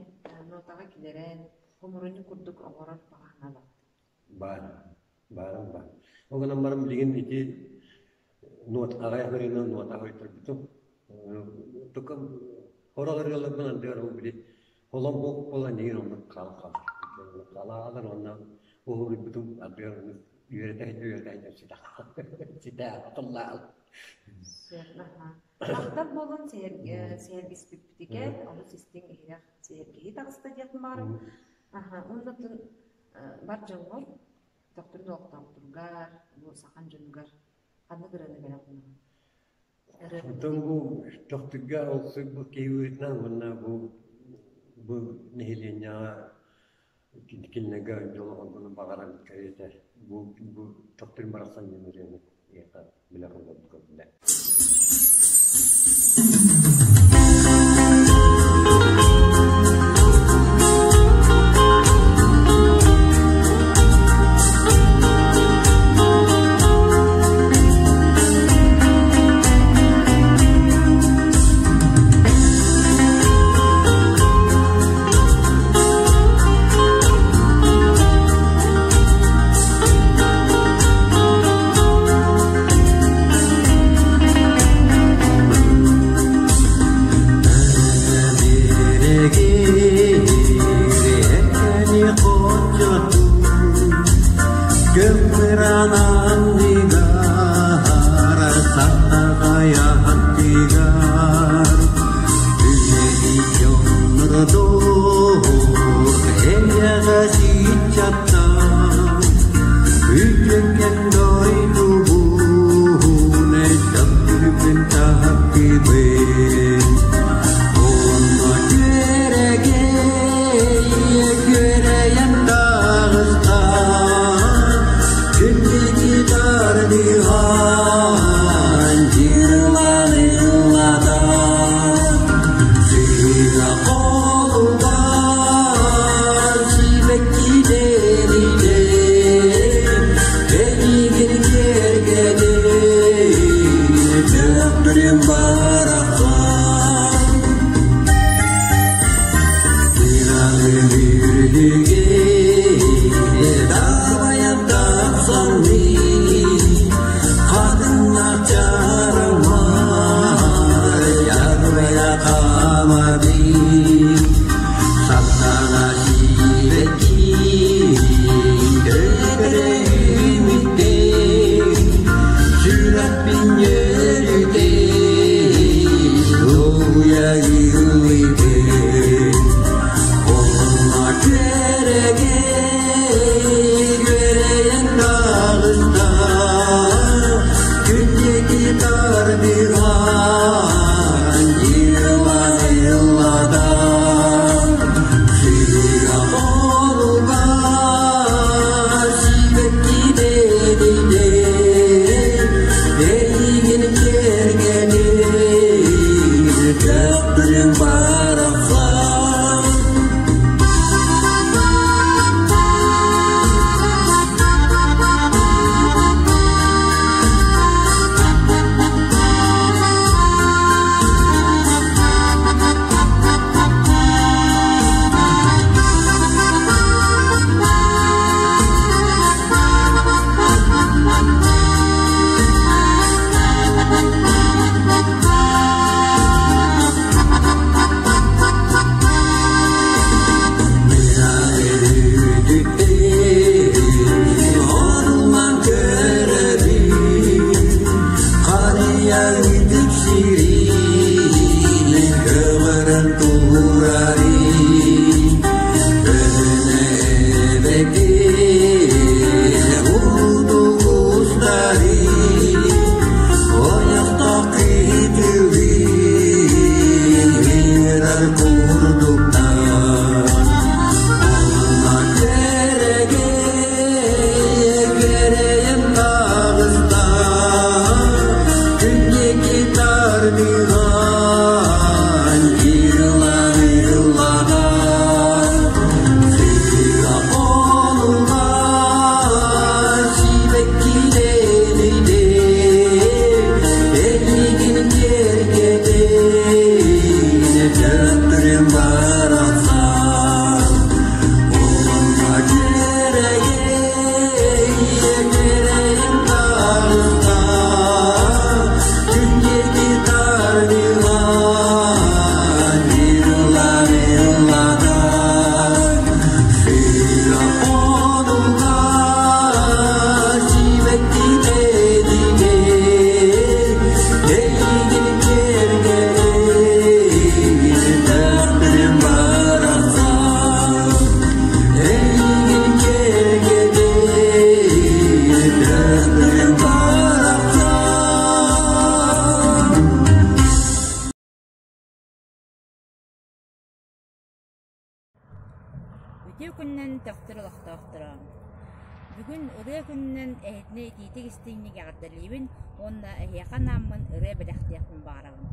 notağa kileren homurunu kurduk oğurar bağına Barang. O kadar barang bugün iki not araya verinin not araya terbitu. Tukam orang ırılargın andiyor o biri. Holam ok pola nehir onu kal. Kala adar onu o ributu andiyor onu yürüte sidah tolal. Ahtar bolun sergis piptiker, onu sistem ihrak sergiyi tağısta diyetim barım. Ondan bar jangor, doktorun oqtan turgar, bu sakan jöngar, kanı kırını bela kuna. Tunggu doktorga olsa bu kewitna buna bu nehilinya Kilnega yolu olduğunu bağıran köyde bu toptur marasan yemeğini yaka bile kullandık bile. Түү күннен доктор олохтоохтором. Бүгүн ырыа күннен эхитне ититик истиңник ягардалиибин, онна эхиака нааммын ырыа белэхтиэхпин баарабын.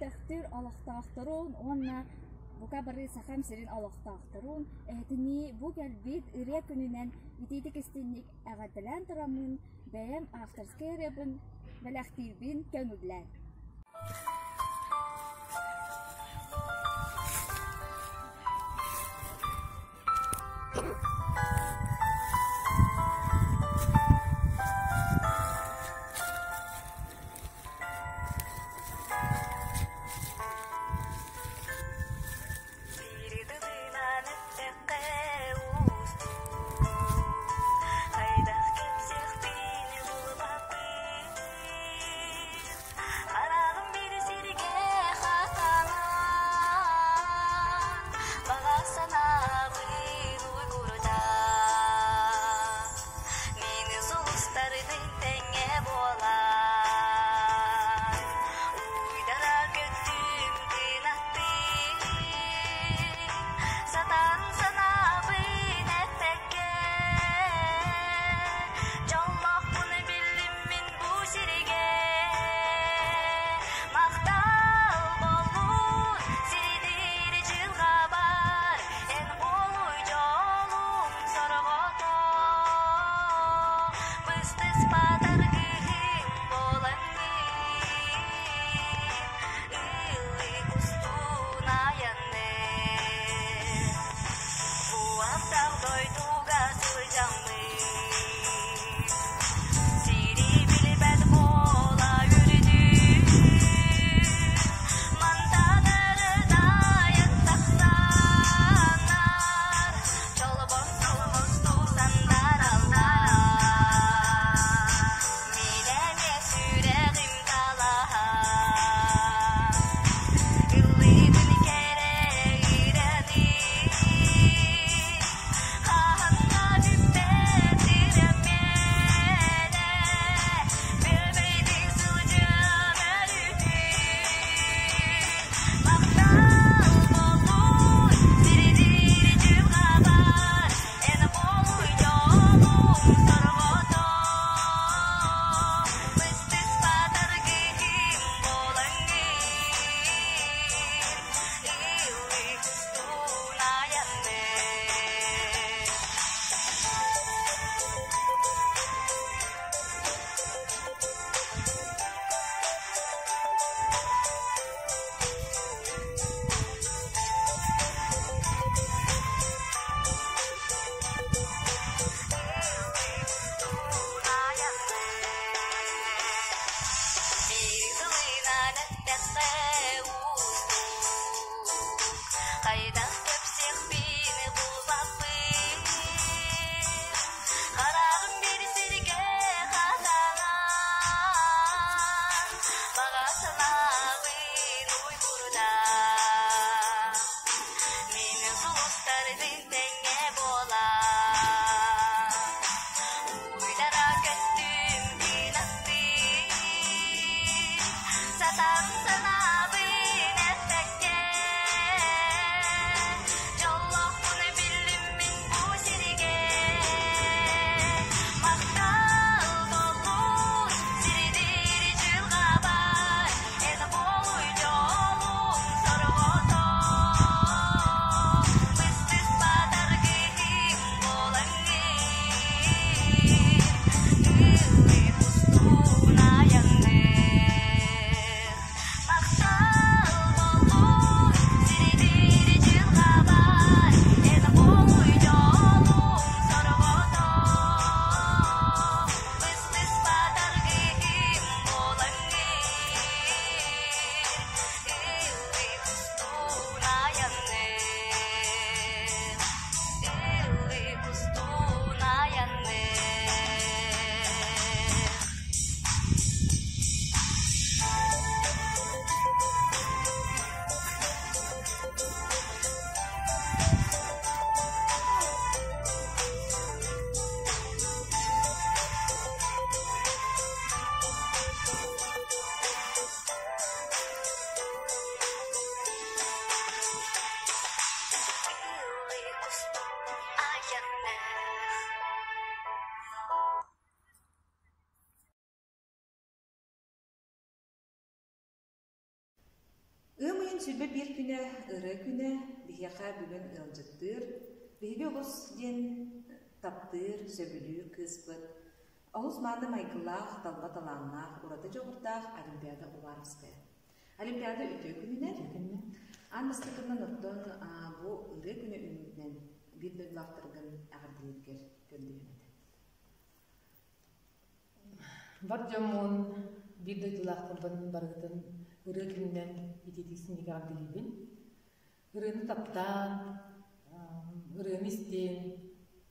Тахтыр алақтақтырын, онна бука бары сахам сирин алақтақтырын, этини бу gelбит ырия күнүнен ититик истинник агадылан турамын, бәям авторская ребин, белахтирбин көңүлләр. Арағым бері Ымыйын сүлбе bir күнэ, ыры күнэ, биһиэхэ бүгүн ылжыттыр, биһиги олус диэн таптыр, сөбүлүүр кыыспыт. Олус мааны майкылаах, талба талааннаах, урата жоғырдаах Олимпиада уларыская. Олимпиада үтө күнүнэ, аныстыкынан оттон бу ыры күнэ үнүнен bir döylақтыргын ағырдылыргер көрдігінеді. Бар жамон bir döylақтырбын барғытын ыры күннен ететіксін неге ағырдылыбын. Ырыны таптан, ырыны істен,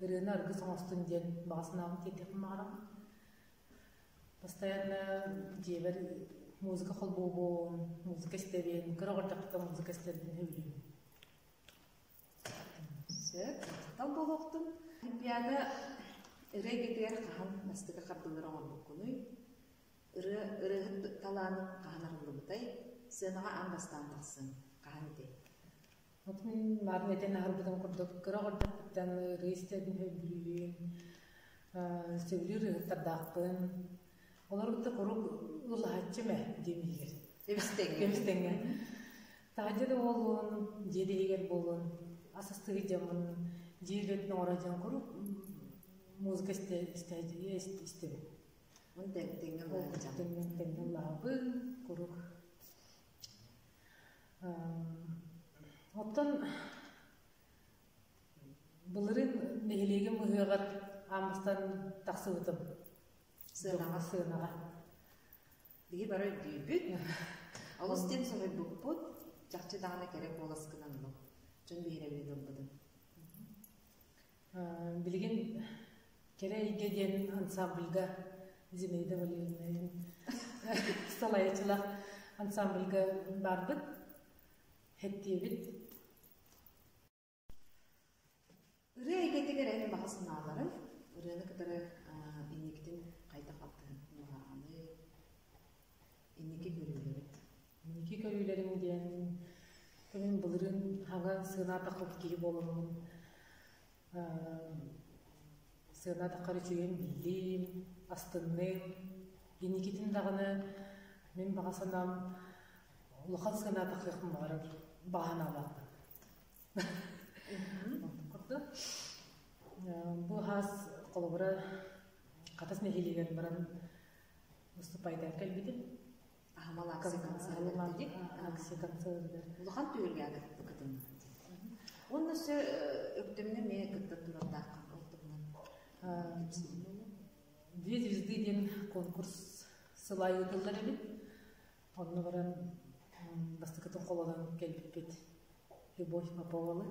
ырыны арғы соңыстын ден бағасынағын тетек мағарам. Постоянно жебір музыка қол болуын, музыка істерін, кырағырдақта музыка істерін өлейін. Тал болуқтың Олимпиада ыры кетер қахан мәстігі қардылыр оңыр бұққыны, ыры таланын қахан арылы бұтай, сынаға ан бастан тақсын қахан ете. Отын марын етен ағырбыдан құрдық, кырағырдақтан ыры істерін өлейін, сөйлер ырыттардақпын. Олар бұты құрып ұлағатшы мә демейгер. Демістенген. Тағады болуын, жеді егер болуын, асыстығы жамын, жерлетін оражан құрып, музыка істебі. Оны тәңген лағын Тәңген лағы құрып. Оттан бұлырын нәхелеген мұғығар амыстан тақсы ұтым. Сынаға. Биги бары дүйбүт. Алыстен соңой бұқпұт, жақчы дағына керек боласқынан бұл. Жөн бейрәбей долбыдым. Білген кере егеден ансамбльга Зинейді Валерьевнаның салайчылақ ансамбльга барбыт, хеттебіт. Үрі әйгетігер әйні бағасын аларын, үріні кітірі инектен қайта қалды нұғаны, инеке көрілерет. Инеке көрілерімден көмен бұлырын хаған сына тақылып кейі болуын, сына тақары чүйен білейін, астынның, инекетін дағыны мен бағасанам ұлыған сына тақылықын бағана алады. Бұл хас қолыбыра қатас нәхелеген баран ұстыпайдан кәлбедім. Ахамал акси концерттер дедік. Акси концерттер. Ұлыған түйілге ағыртты күтім. Оның өсі өктімні ме күтті тұрандаққан ұлтығынан. Две звезды ден конкурс сылай өтілдер әбет. Оны баран бастықытын қоладан кәлбетпет. Любовь Поповалы.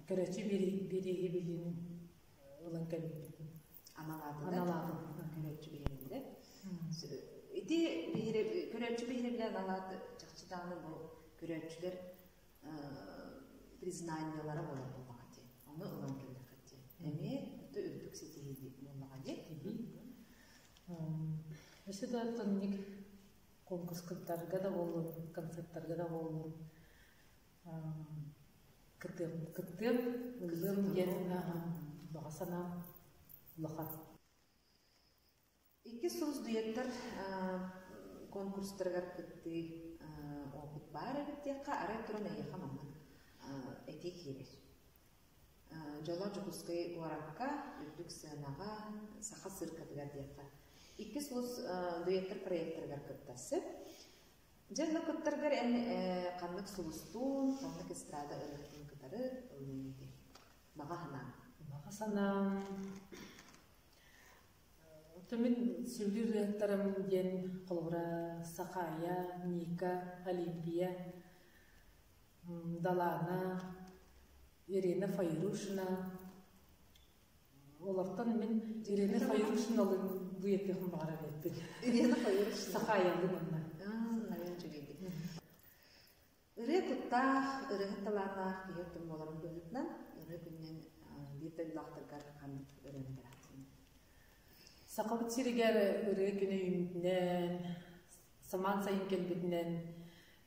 Көрәчі береге білген ұлан кәлбетпет. Аналады. Көрәчі берегінде. Иди көрәчі берегінде аналады жақшыдағыны бұл көрәчілер признаниялары болар болмаға де. Оны ұлан кәлбетпет де. Әме үті үрдік сетейді болмаға де. Өсі да тонник конкурскаттарға да болуын, концерттарға да болуын. Кыттым, ылым ен бағасана ұлақан. Икки соғыз дүйеттер конкурстарға кытты опыт бар әбіттеққа арай тұрын әйеқа мамын әтек ерер. Жола жүгіскай уараққа, үрдік сынаға, сақа сырқатығар деққа. Икки соғыз дүйеттер проекттарға кыттасы. Жерлі күттіргір ән қанлық сұлыстуын, қанлық эстрада ұрықтың күтары ұлынейді. Баға ханам. Баға санам. Төмен сөйлер реттарым ден қолғыра Сақая, Ника, Олимпия, Далана, Ирина Файрушина. Олардан мен Ирина Файрушиналың дуеттеқін бағара беттім. Ирина Файрушина. Сақаялы мұнна. Үрі құттақ, үрі ғытталарнақ кейеттім боларын бөлітінен, үрі күннен бір дөллақтырғар қандық үрін бірақтың. Сақабыт сирегер үрі күні үйімдінен, саман сайын келбетінен,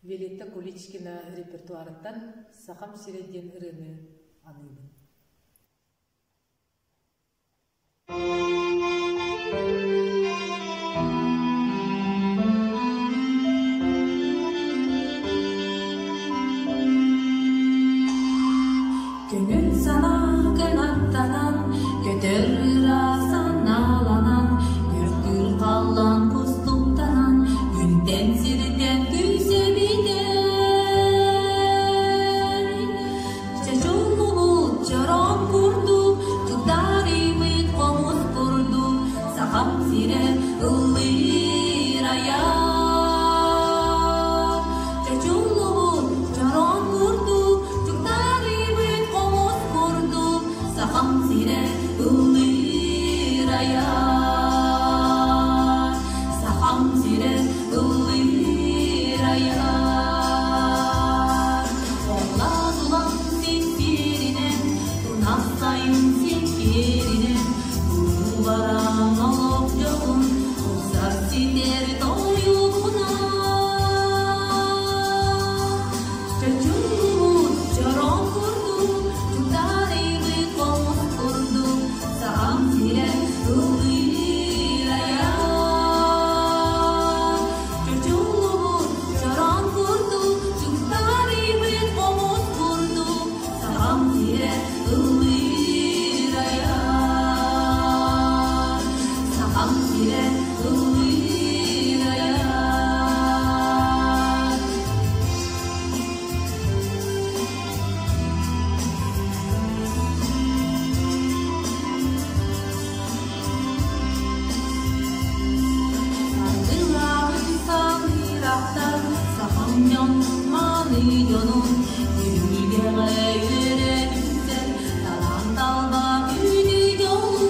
Велетті Куличкина репертуарыттан сақам сиреден үріні анылын. сахам сире ыллырая чачулубут жарон курду чуктарыбыт комуз курду сахам сире ыллырая сахам сире ыллырая Оңладулан сентерінен Тунастайын сен керінен Барам алып жоғын Ұзар сетер тойуғына Чачуғын жарон күрді Жүктарыбы қомыз күрді Сағам сире ылырая Чачуғын жарон күрді Жүктарыбы қомыз күрді Сағам сире ылырая Сағам сире ылырая Сандырлагын сандырақтар Сахамнан маны жонун Үйгеге үйренімсер Талан талба үйді жолун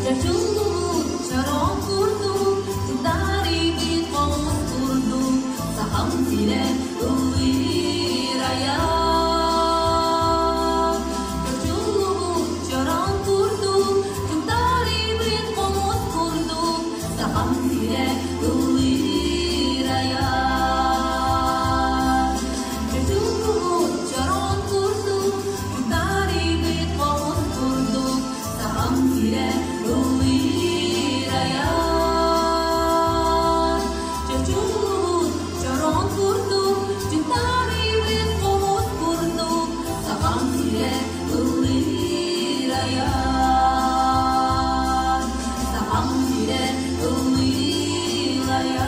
Чачулут жарон курду Жүктарыбы комуз курду Сахам сире ылырая Чачулут жарон курду Жүктарыбы комуз курду Сахам сире ылырая Чачулут жарон курду Жүктарыбы комуз курду Сахам сире ылырая Чачулут жарон курду Жүктарыбы комуз курду Сахам сире ылырая Сахам сире ылырая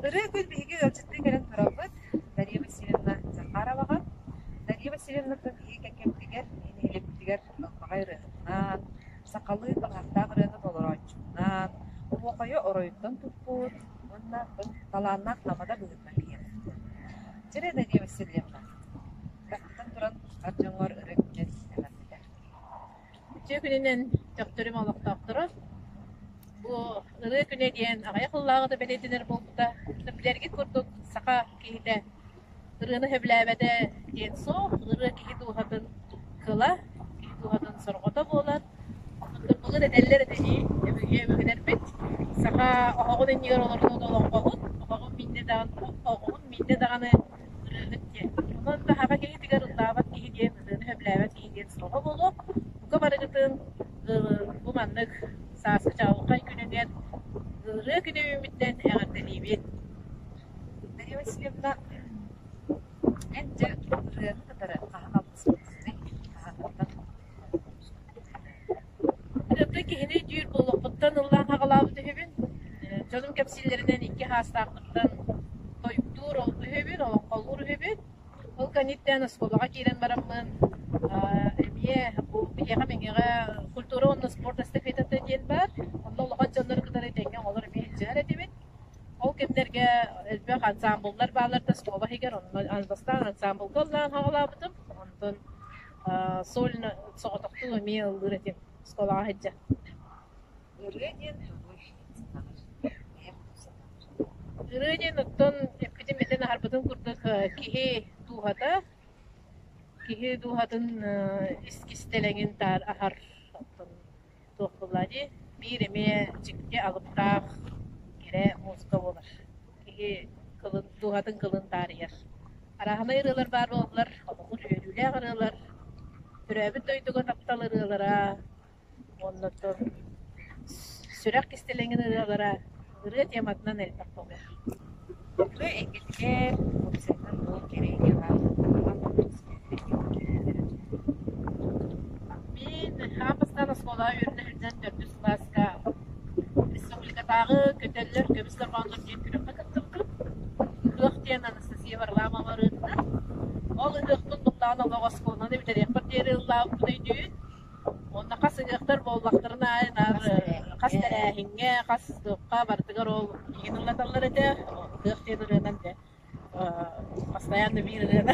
Ыры күн биһиги өлчөттү келен турабыт Дарья Васильевна Захароваға. Дарья Васильевнатын биһиги кекемтигер, энелектигер ылбагай рыһынан, сакалы ылгартаах рыһы болоройчунан, уокайы оройуттан туппут, онна талааннаах намада быгытна биһиги. Жире Дарья Васильевна. Тактан туран аржоңор ыры күнен эмертигер. Үче күнінен төқтөрім алықтақтыры. Бұл ыры күне дейін ағай қыллағы да бәлетінер болыпта. Білерге көрдік сақа кейді ырыны хөбләбәді дейін соқ, ыры кейді ұғатын қыла, кейді ұғатын сұрғыта болар. Бұлы да дәллер дәне, өбігінер бет. Сақа оғығын егер олардың олың қоғын, оғығын минде дағаны ыры өтте. Онын да хаға кейдігер ұллағат кейден, ырыны хөбләбәт кейден сұрғы болу. Бұқа барығытын бұманлық сасы жауықай күнінен ыры күні үміттен әғірділейбет. Дарья Васильевна, әнді ырыны қытары қағалысын. Ырықты кейіне дүйір болуқ бұттан ұллан қағалабы түхібін. Жоным кәпсілерінен екі хастақлықтан тойықтуыр ол түхібін, олың қолуыр түхібін. Ол каниттен ұсколыға кейден барамын. Әмие Еға меңеға культура онны спорт эстафетаты дейін бар. Онда олыға жонлар қыдары денген олар бейін жар әдебет. Ол кемдерге әлбәқ ансамблдар бағаларда скола хегер. Анбастан ансамблға олан қағалабыдым. Ондан сольны соғытықты өме ұлғыр әдем сколаға хеджа. Ырыден Ырыден ұттын эпидемиядан арбытын күрдік кеге туғата. Кеге туғатын искистелеңін тар ахар тоқылады. Bir emeğe çıkıya alıp da gire muzga olur. Ki kılın, duhatın kılın tariyer. Arahana yırılar var oğullar, olur ölüyle ağırlar. Türebi doyduğu taptalar yırılara. Ondan sürak isteleğin yırılara. Yırı tematından el taptalar. Ve engelliler, bu sefer bu gereği var. Min hapıstan askola ürünlerden 400 klaska Respublikadağı köteller, kömüsler bağımlar diye kürüp bakıttım kırıp. Kırık diyen Anastasiya Varlama varında ıgıqtın bullağına loğas koluna da biter yapar deri ıllağım düdüğün. Onda qas ıgıqtar bollaqtırına aynar qas terähinge qas dıqqa bartıgar ol yiginilladallar ede ıgıq tedirinden de постоянно бирелер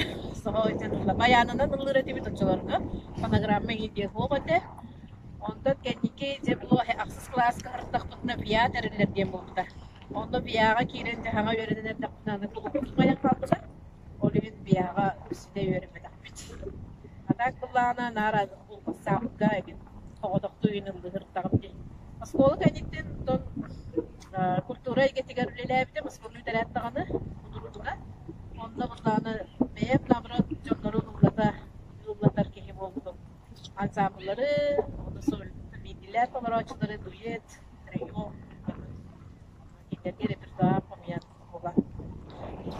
сойтенла баянынан ылыр этиби точолорго фонограмма идея хобате онда кеники же бу аксыз класс картактына бия терилер дем болду онда бияга кирен жахага береден тактаны кулукмая калса олин бияга үстүдө бермедак бит атак булана нара сапка эген тогодокту үйнүлдүр тагып Москола кенитин тон культура гетигерлелебите Москола тереттаганы onda bunlarını hep nabrot jonları ullatar kehi oldu. Ansambulları, onu sonra bildiler, pamaroçları, duyet, trio, giderge repertuar pamayan olan.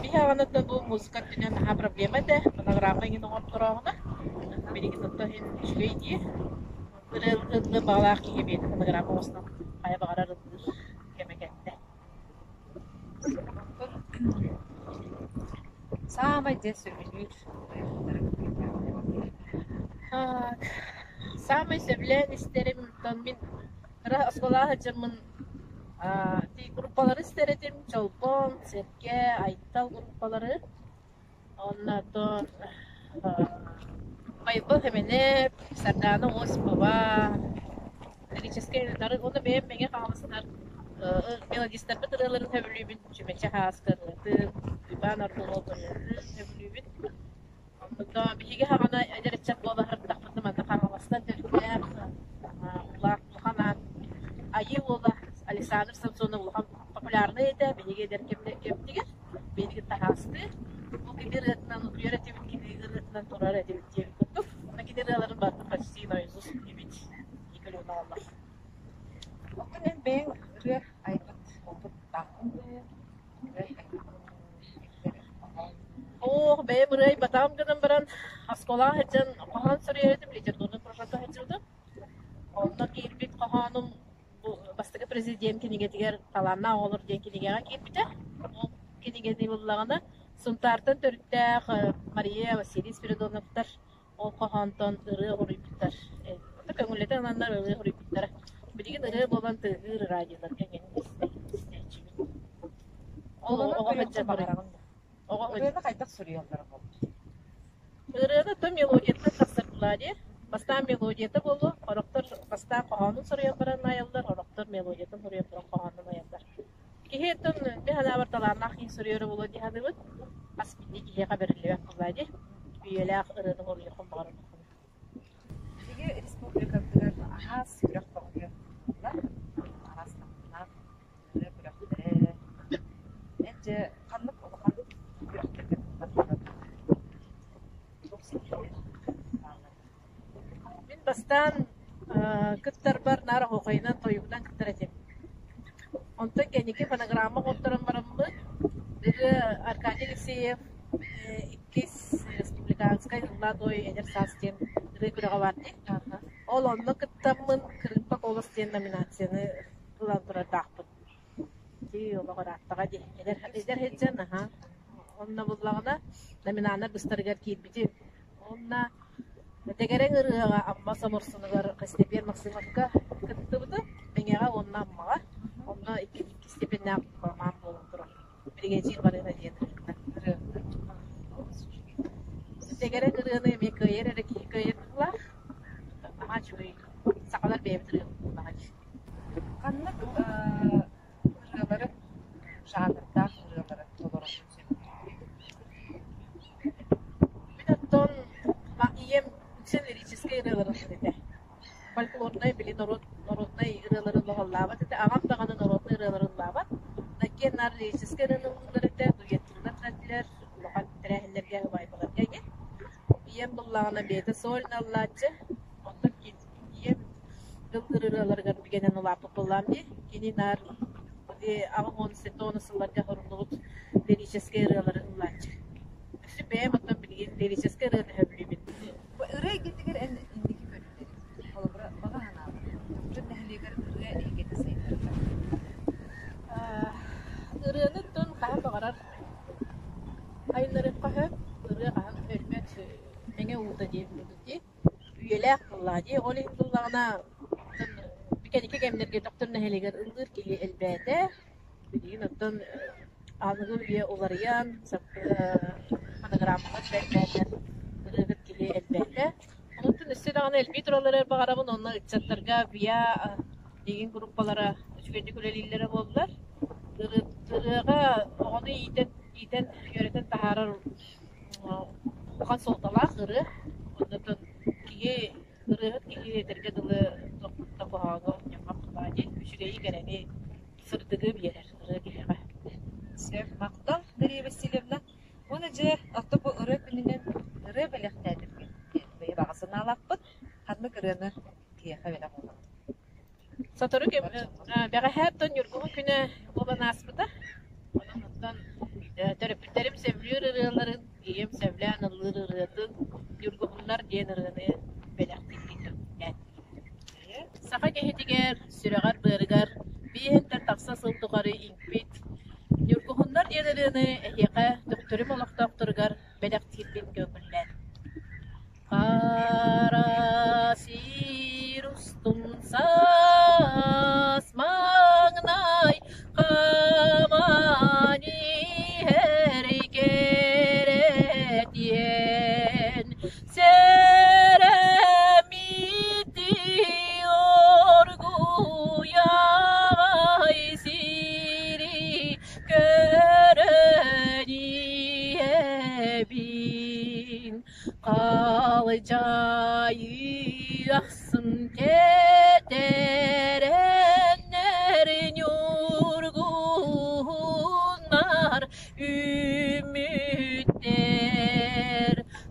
Bir havanatın bu müzik dünyanın daha problemi de, fonogramma yine ortalarına, birikinin tahin şüpheydi. Böyle bağlar ki gibi fonogramma olsun, kaya bağlar kemekette. Самый десятый. Самый sevlen isterim min asgala hacımın gruppaları isterim çolpon, serke, aytal gruppaları onlardan bayılır hemene Sardana Osipova lirические дары onu benim menge kalmasınlar melodistler bıdırların tevlübün cümeçe haskırlıdır İban Arduoğlu'nun tevlübün da bir hagana ederecek bola hırdak fıtımada kalmasından tevlübün ulağan ayı ola Alexander Samson'un ulağan popülarlıydı bir eder kemdiger bir tahastı bu gider etmen yönetim gider etmen torar edip diye kutup ona giderlerin batı faşisina yüzüs gibi yıkılıyor Allah Okey ben rüya ayırt oturup takım Oh, be burayı batam kadın baran askola hecen kahan sürüyordum lider bunu projete hecildim. Onda kirbit kahanım bu bastaki prezident kinigetiger talanna olur diye kinigera kirbite. O kinigeti bullağına suntartan törtte Maria Vasilis Spiridonavtar o kahantan ırı horiptar. O köngületen anlar ırı horiptar. Bilgin ırı bolan tığır radyolar kengen isteçi. O hecen baran. Orada kaytak sürüyorlar bu. Irıda da melodiyatla tasarladı. Bastan melodiyatı bolu. Oroktor bastan kahanın soruyorlar ayollar. Oroktor melodiyatı soruyorlar kahanın ayollar. Kihetin bir hana vartalarına ki soruyor bolu diye adı. Asbidi kihe haberliyor kızladı. Üyeler ırıda oluyor kumbarın. Peki Respublika'da ahas bırak bakıyor. Ahas naklar. Bırak. Ence kanlık olan Min bastan kıttar bar nara hokaynan toyukdan kıttar etim. Ondan geniki fonogramma koptaran baramı dedi Arkadiy Alekseyev ikis Respublikanskay Vladoy eder sastem dedi kurağa vardı. Ol onda kıttamın kırıkpak olasıyan nominasyonu kılandıra dağpın. Ki ola karattağa de eder hecen ha. Onna bullağına nominanlar bıstarıgar kirbiti. Onna tegeren ırığa amma samursunugar Kastepyer Maksimovka kıttı budu. Mengeğa onna ammağa. Onna iki stepinler mamam bolundurur. Birgecil barına diyedir. Tegeren ırığını yemek kıyır erek kıyırlar. Ama çünkü sakalar beyevdir. kanlık ırıları şahadırlar ırıları olarak Ton iyem için lirические ырылары. Фольклорный били народный ырылары логоллаба. Те агам даганы народный ырылары лаба. Накен нар лирические ырылары те дуеттилер тратилер. Логан терехлерге байбалар геге. Iyem буллагына бете сольна лачы. Онда кин iyem ырылары гар бигенен улап булламди. Кини нар де агам он сетонысыларга хорунлугут лирические ырылары лачы. Benim adım bilgin lirические ырылары хәблибин. Irıya getirir en indiki bölümleri. Kolabra bana hana. Bütün nehliger irıya geti sayılır. Irığını ton kahve bağırar. Ayınları kahve, ırığı kahve ölmek oldu diye bildi. Üyeler kılla diye olay kıllağına bir kere gemlerge doktor neheliger ıldır kili elbette. Bildiğin ottan ağzını üye olarayan anagramlar vermeden ıldır kili elbette. Onun için istediğin elbette olarak bağırabın onlar içatlarga via digin gruplara üçüncü kulelillere oldular. Tırığa onu iyiden yöneten taharar okan soltalar kırı. Ondan ki kırığı ki terke dılı tokuhağı yapmak kıladı. Üçügeyi geleni sırtığı bir yer. Kırığı gileğe. Sev maktal Dariye Vasilyevna. Onu ce atı bu ırı gününden ırı belektedir. Bey bağısını alakpıt. Hadmı kırığını giyeğe verem olur. Satırı ki bana her ton yurgumu küne oban aspıda. Ondan terapitlerim sevliyor ırığların, diyem sevlen ılır ırığın yurgumunlar diyen ırığını belirttik gitti. Saka gehetiger, süregar bırgar, bihenter taksa sıltıqarı inkbit. Yurgumunlar diyen ırığını ehiyaka doktorum olaq doktorgar belirttik bin gömüller. Kara sirustun sas magnay kamani herkeret yen seremiti orguyay siri köreni bin Kalcayı aksın teterenlerin yorgunlar ümitler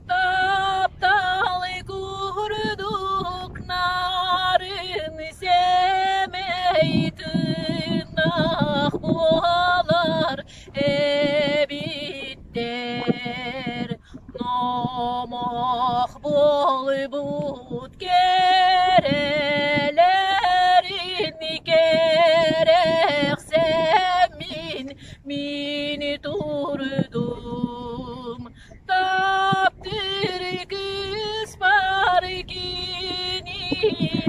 taptal kurduk narın semeytınah buhalar ebitler Nomah bolbut kerelerin gerekse min turdum taptır kız parkini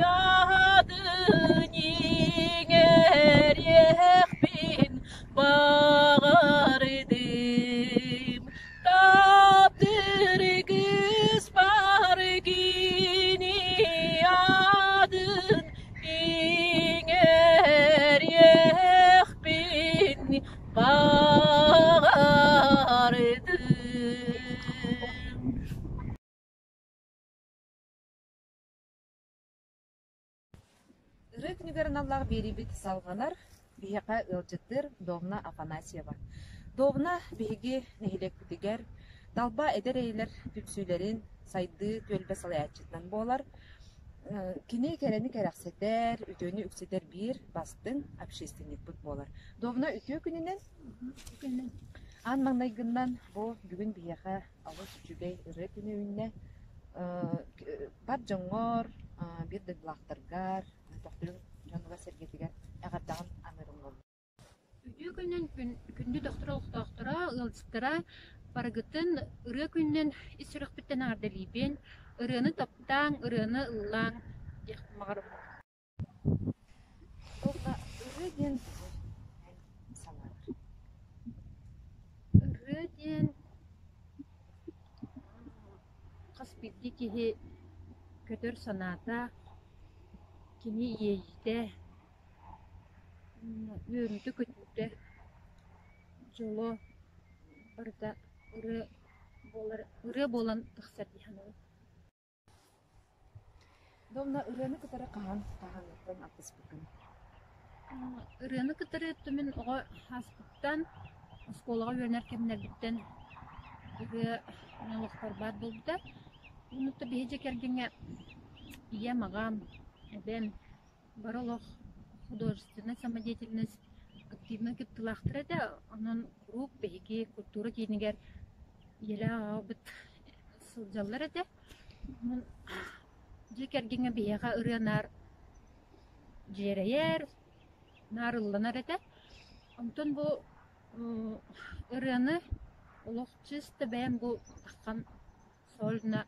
adın yinger yehbin bağırdım taptır kız parkini adın yinger yehbin bağırdım. Рыкнигерин Аллах берибит салганар бияка ылжыттыр Довна Афанасьева. Довна биһиги нехилек күтигер далба эдер эйлер түксүлерин сайды төлбе салаячытынан болар. Кини керени керексетер, үтөнү үксетер бир бастын общественник бут болар. Довна үтө күнүнен ан маңнайгындан бу бүгүн бияка алыс үчүгей ыры күнүнне бар жоңор бир дөглактыргар доктор жанга сергетигер агардаган анырым болду. Үтүү күннен күндү доктора ылжыктыра баргытын ыры күннен исүрөк биттен ардалибен ырыны топтаң ырыны ыллаң дехмагыр. Довна ыры ден санар. Ыры ден каспитти кихи көтөр саната кини иейте өрүтү көтүтө жоло барда ыры болан тахсар диханы. Довна ырыны кытары каһан атыс бүкүн. Ырыны кытары түмүн ого хаспыттан школага жөнөр кемнер биттен ыры налыктар бар болду. Унутта беже кергенге ия магам бен баралох художественная самодеятельность активно кыптылахтыра да анан групп беги культура кейнигер еля абыт сылжаллар да же кергенге бияга ырыанар жерейер нарылланар да онтон бу ырыаны олох чисто бэм бу таккан сольна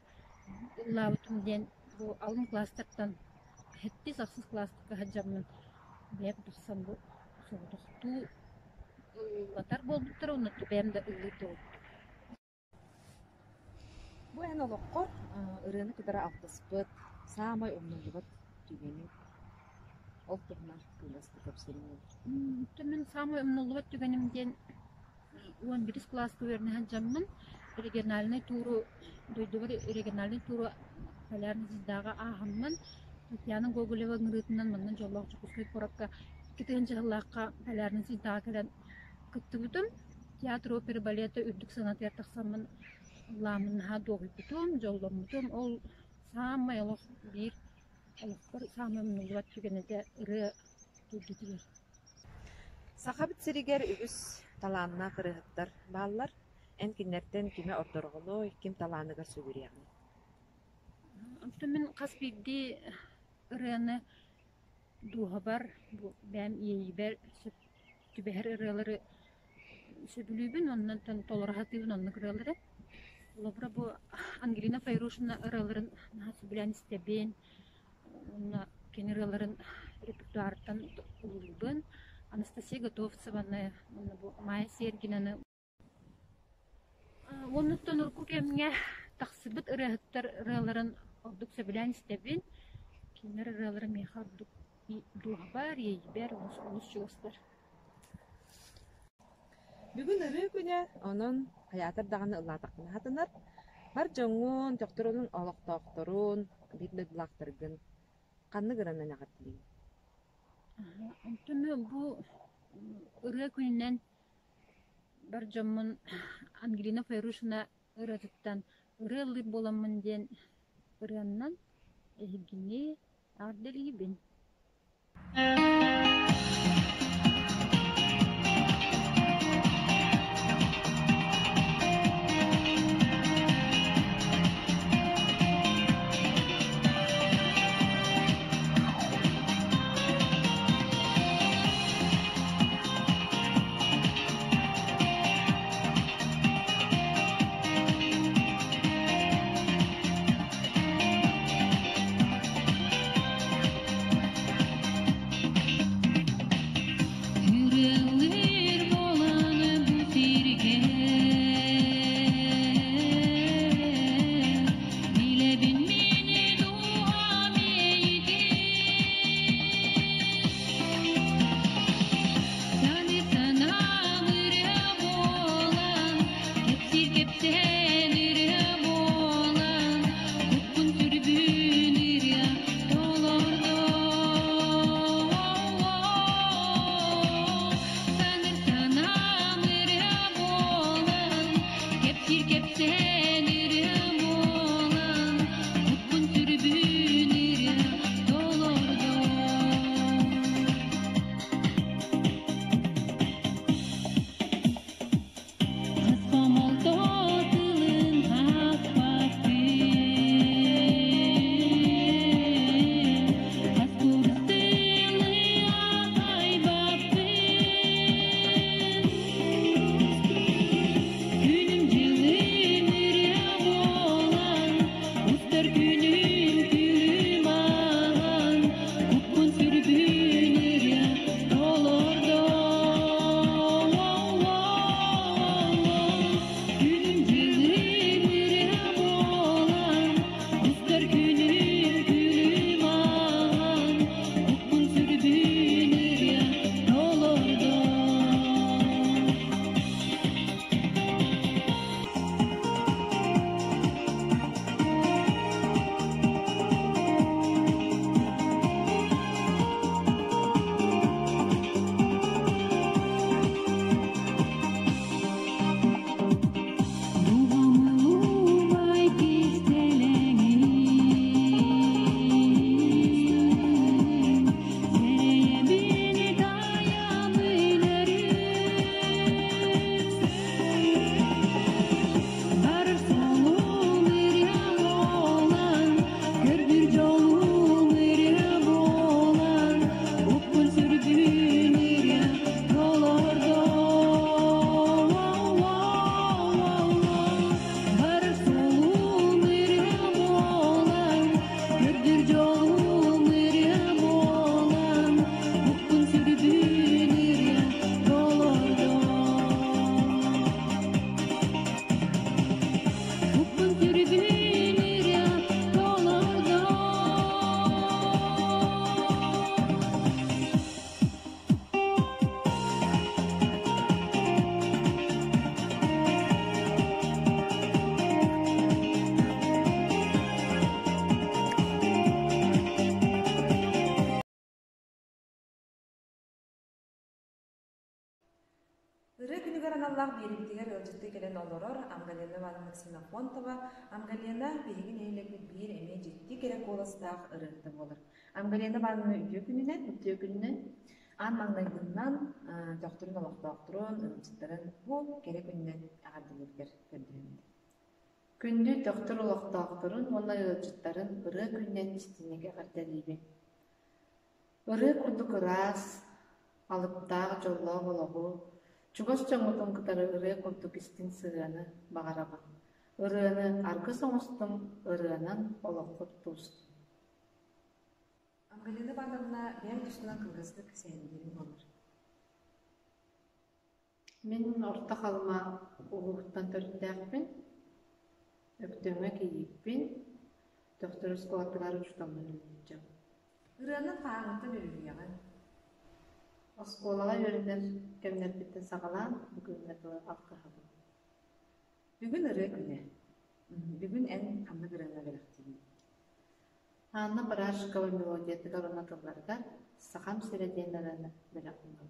лаутум ден бу алым класстардан хетти саксыз класстыкка хаджамын бэм тахсан бу соотохту латар болбуттар онноту бэм да ыллыту. Бу эн олоққор ырыны кыдара алтыспыт, самай умнулубат түгенин. Ол тухна кыласты көпсерин. Түмін самый умнулубат түгенімден 11 класска верны хаджамын региональный туру дойдубар региональный туру полярный звездага ахаммын. Татьяна Гоголева ngырытынан мындан жоллоқ чукускай коракка китен жаһаллаққа полярный звездага келен кыттыбытым. Театр опера балета үрдүк санат ятақсамын ламын ха доғыпытым, жолломутум. Ол самай олық бир олықпыр самай умнулубат түгенеде ыры турдутугер. Сахабит сиригер үгүс талаанна кырыһыттар бааллар эн киннерден киме ордорголой, ким талааныгар сүгүрүягын. Түмін қаспиди ырыны дуғабар бәм ейбер түбәр ырылары сөбүлүбүн оннан толорахатыбын онны ырылары. Лобра бу Ангелина Файрушина ырыларын нахасы билен истебен, онна кен ырыларын репертуарттан улубын. Анастасия Готовцеваны, бу Майя Сергинаны. Оннуттан урку кемге тахсыбыт ырыһыттар ырыларын ордук сөбүлен истебен. Кинер ырылары мехардук дуғабар ейбер олус чугастар. Бүгүн ыры күнэ онон хаятар даганы ыллаатакына хатынар. Бар жоңун тохторунун олоктоокторун бидлыдлактыргын канны гыранан агаттылын. Түмі бу ыры күнінен бар жомун Ангелина Файрушина ырытыттан ыры ыллыр боламын ден ырыаннан эхигини арделибин. Өттүгөр аналлах бириктигер ылжытты келен олорор Амгалена Ивановна Ксенофонтова Амгалена бигин эйлепит бир эме жетти керек оластаах ырықты болыр. Амгалена Ивановна үтүө күнүнен ан маңнайдынан докторун олохтоохтурун ылжыттарын бу керек күнүнен агардылыргер көрдүрүндү. Күндү доктор олохтоохтурун онна ылжыттарын ыры күннен истинеге агардалыйбы. Ыры курдук ырас алыптаах жоллоо болоху чугас чоңотун кытары ыры курдук истин сыганы багараба. Ырыаны аркы соңустун ырыанан олохтур туусту. Амгалена Ивановна бәң тұсынан кылгыздык сәйіндерін болыр. Мен орта қалыма уғуқтан төрттәқпін, өктөңе кейіппін, доктор скуаттылар ұштамын үлінчім. Үрәнін қағынты бөлігеған. Осколаға өріндер кәмнер біттін сағалан, бүгінгі алқы қабын. Бүгін ұры күні. Бүгін ән қамды ғырына біліқтейін. Анна Барашкова мелодия тыгарына тылларга сахам середенлерine белакынды.